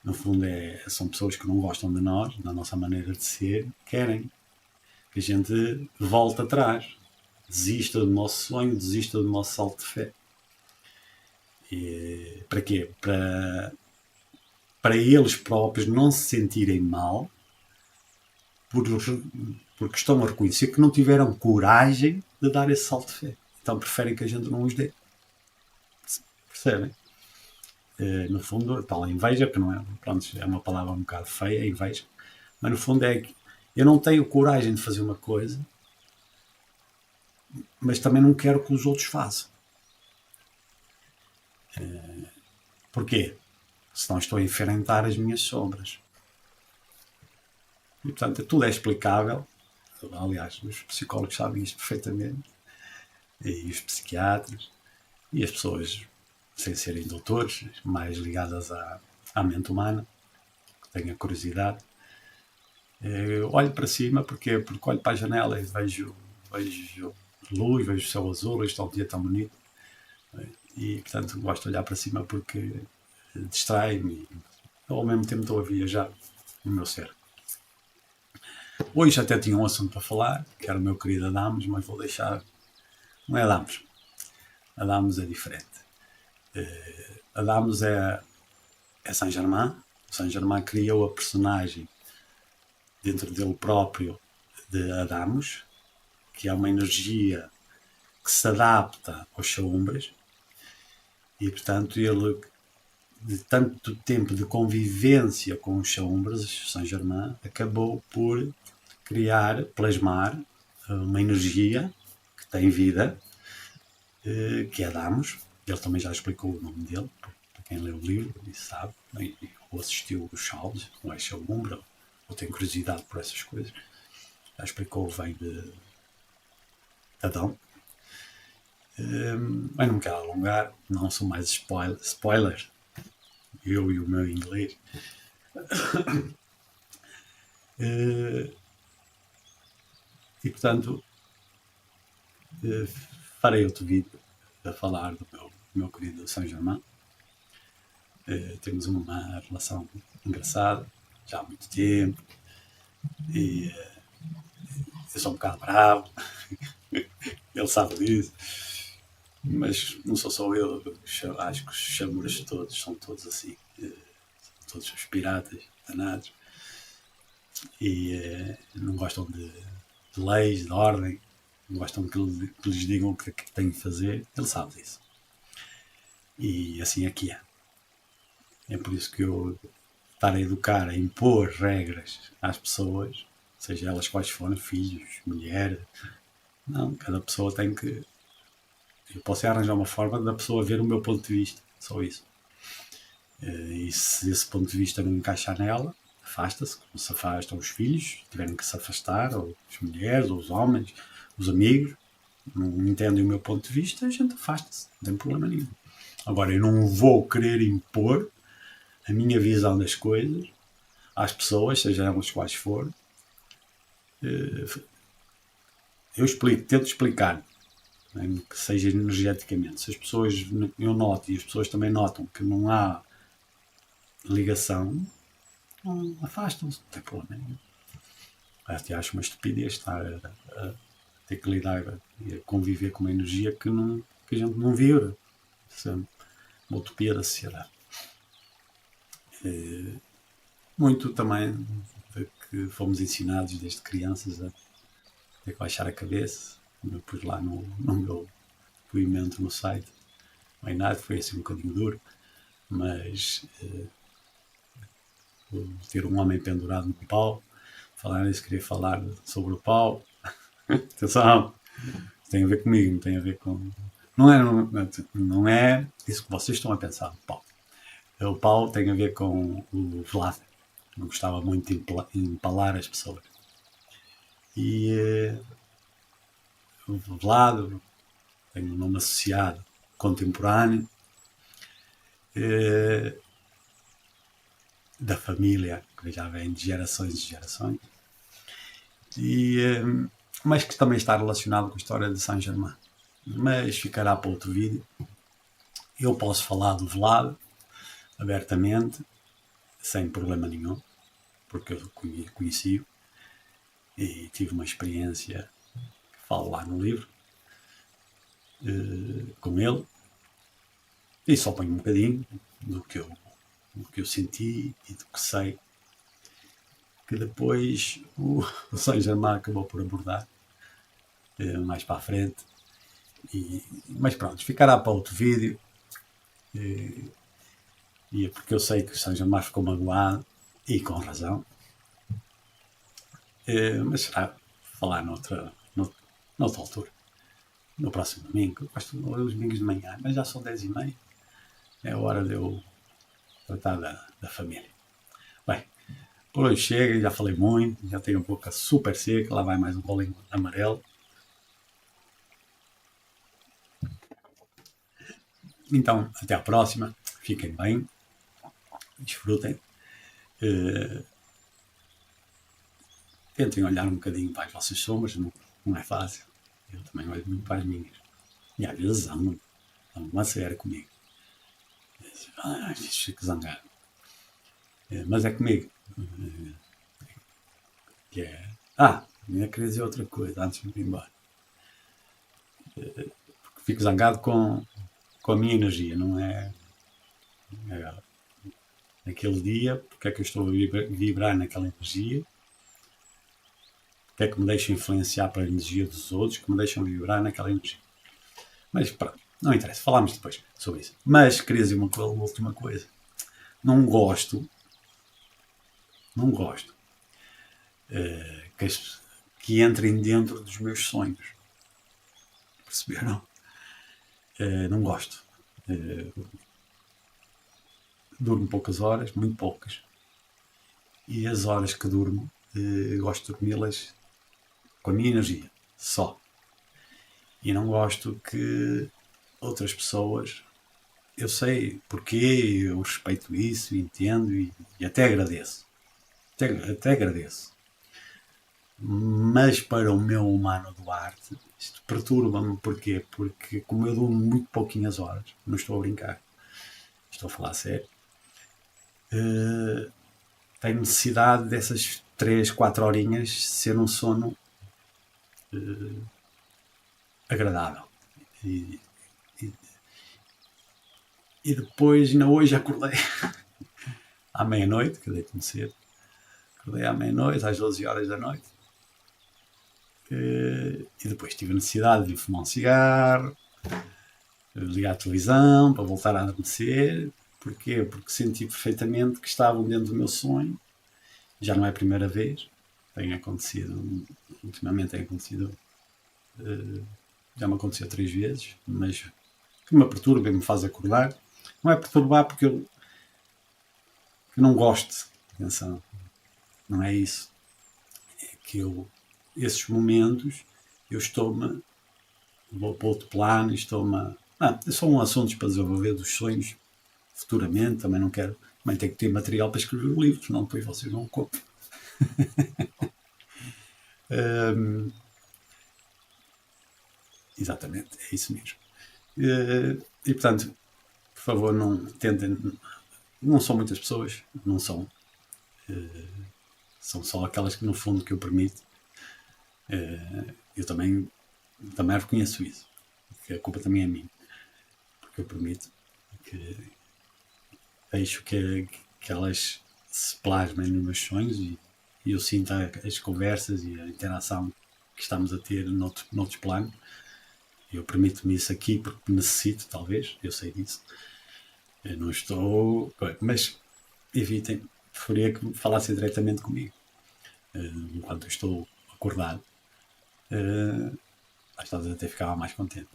no fundo são pessoas que não gostam de nós, da nossa maneira de ser, querem que a gente volte atrás, desista do nosso sonho, desista do nosso salto de fé. E para quê? Para eles próprios não se sentirem mal porque estão a reconhecer que não tiveram coragem de dar esse salto de fé. Então preferem que a gente não os dê. Percebem? No fundo, tal a inveja, que não é, pronto, é uma palavra um bocado feia, inveja, mas no fundo é que eu não tenho coragem de fazer uma coisa, mas também não quero que os outros façam. Porquê? Senão estou a enfrentar as minhas sombras. E, portanto, tudo é explicável. Aliás, os psicólogos sabem isto perfeitamente. E os psiquiatras. E as pessoas, sem serem doutores, mais ligadas à mente humana, que têm a curiosidade. Eu olho para cima porque olho para a janela e vejo luz, vejo o céu azul, hoje está um dia tão bonito. E, portanto, gosto de olhar para cima porque distrai-me. Ao mesmo tempo estou a viajar no meu ser. Hoje até tinha um assunto para falar, que era o meu querido Adamos, mas vou deixar. Não é Adamos. Adamos é diferente. Adamos é Saint-Germain. Saint-Germain criou a personagem dentro dele próprio de Adamos, que é uma energia que se adapta aos Chaumbres, e portanto ele, de tanto tempo de convivência com os Chaumbres, Saint-Germain acabou por criar, plasmar uma energia que tem vida, que é Adamos. Ele também já explicou o nome dele, para quem lê o livro e sabe, ou assistiu os Charles, ou é Chaumbra, ou tem curiosidade por essas coisas. Já explicou, vem de Adão. Mas não me quero alongar, não sou mais spoiler. Eu e o meu inglês. E portanto, farei outro vídeo a falar do meu querido Saint-Germain. Temos uma relação engraçada, já há muito tempo, e eu sou um bocado bravo, ele sabe disso, mas não sou só eu, acho que os chamores todos são todos assim, todos os piratas danados, e não gostam de leis, de ordem, não gostam que lhes digam o que têm de fazer. Ele sabe disso, e assim aqui é. É por isso que eu estar a educar, a impor regras às pessoas, seja elas quais forem, filhos, mulher, não, cada pessoa tem que... Eu posso arranjar uma forma da pessoa ver o meu ponto de vista, só isso. E se esse ponto de vista não encaixar nela, afasta-se, como se afastam os filhos, tiverem que se afastar, ou as mulheres, ou os homens, os amigos, não entendem o meu ponto de vista, a gente afasta-se, não tem problema nenhum. Agora, eu não vou querer impor a minha visão das coisas às pessoas, seja elas quais forem. Eu explico, tento explicar, que seja energeticamente. Se as pessoas, eu noto, e as pessoas também notam que não há ligação, afastam-se, não tem problema nenhum. Até acho uma estupidez estar a ter que lidar e a conviver com uma energia que a gente não vibra. Isso é uma utopia da sociedade. Muito também de que fomos ensinados desde crianças a ter que baixar a cabeça. Eu pus lá no meu depoimento no site. Bem, nada, foi assim um bocadinho duro, mas ter um homem pendurado no pau, falar isso, queria falar sobre o pau. Atenção, tem a ver comigo, não tem a ver com... Não é isso que vocês estão a pensar, o pau. O pau tem a ver com o Vlad. Eu gostava muito de empalar as pessoas. E o Vlad tem um nome associado contemporâneo, da família, que já vem de gerações e gerações, mas que também está relacionado com a história de Saint-Germain. Mas ficará para outro vídeo. Eu posso falar do Vlad abertamente, sem problema nenhum, porque eu conheci-o e tive uma experiência que falo lá no livro com ele, e só ponho um bocadinho do que eu senti e do que sei, que depois o Saint-Germain acabou por abordar mais para a frente. Mas pronto, ficará para outro vídeo. E é porque eu sei que o Saint-Germain ficou magoado, e com razão. Mas será falar noutra altura, no próximo domingo. Eu gosto de ler os domingos de manhã, mas já são 10h30, é hora de eu tratar da família. Bem, por hoje chega, já falei muito, já tenho a boca super seca, lá vai mais um bolinho amarelo. Então, até à próxima, fiquem bem, desfrutem, tentem olhar um bocadinho para as vossas sombras, não é fácil, eu também olho muito para as minhas, e às vezes andam uma série comigo, fico zangado, mas é comigo, que é... eu queria dizer outra coisa antes de ir embora, porque fico zangado com a minha energia, não é Agora, naquele dia, porque é que eu estou a vibrar naquela energia, porque é que me deixo influenciar pela energia dos outros, que me deixam vibrar naquela energia. Mas pronto, não interessa, falámos depois sobre isso. Mas queria dizer uma última coisa. Não gosto que, que entrem dentro dos meus sonhos. Perceberam? Não gosto. Durmo poucas horas, muito poucas. E as horas que durmo, gosto de dormi-las com a minha energia, só. E não gosto que outras pessoas, eu sei porquê, eu respeito isso, entendo e até agradeço. Até agradeço. Mas para o meu humano Duarte, isto perturba-me. Porquê? Porque como eu durmo muito pouquinhas horas, não estou a brincar, estou a falar a sério, tenho necessidade dessas 3, 4 horinhas ser um sono agradável. E, e, e depois, ainda hoje acordei à meia-noite, que eu deito-me cedo, acordei à meia-noite, às 12 horas da noite, e depois tive a necessidade de fumar um cigarro, ligar a televisão para voltar a adormecer. Porquê? Porque senti perfeitamente que estavam dentro do meu sonho. Já não é a primeira vez, tem acontecido, ultimamente tem acontecido, já me aconteceu 3 vezes, mas que me perturba e me faz acordar. Não é perturbar porque eu não gosto, atenção, não é isso. É que esses momentos, eu estou-me, vou para outro plano, estou-me. São assuntos para desenvolver dos sonhos futuramente, também não quero. Também tenho que ter material para escrever o livro, senão depois vocês não o compram. Exatamente, é isso mesmo. E portanto, por favor, não tentem. Não são muitas pessoas, não são. São só aquelas que no fundo que eu permito. Eu também reconheço isso, que a culpa também é minha, porque eu permito que deixo que elas se plasmem nos meus sonhos e eu sinto as conversas e a interação que estamos a ter noutros planos. Eu permito-me isso aqui porque necessito, talvez, eu sei disso. Eu não estou. Mas evitem, preferia que falassem diretamente comigo enquanto eu estou acordado. Às vezes até ficava mais contente.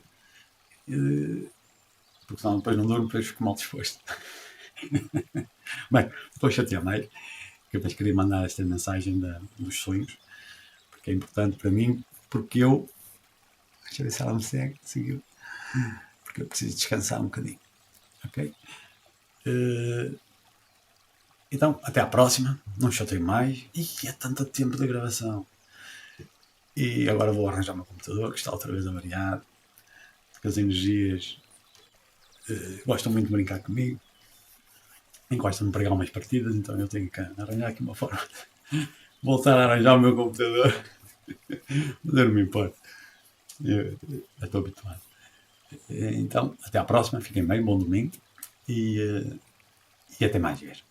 Porque senão depois não durmo, depois fico mal disposto. Bem, estou a chatear mais, que eu depois queria mandar esta mensagem dos sonhos, porque é importante para mim, porque eu. Deixa eu ver se ela me segue, seguiu. Porque eu preciso descansar um bocadinho. Ok? Então, até à próxima. Não chatei mais. É tanto tempo de gravação. E agora vou arranjar o meu computador, que está outra vez avariado. Porque as energias gostam muito de brincar comigo. Nem gostam de pregar umas partidas, então eu tenho que arranjar aqui uma forma de voltar a arranjar o meu computador. Mas eu não me importo. Eu estou habituado. Então, até à próxima. Fiquem bem, bom domingo. E até mais ver.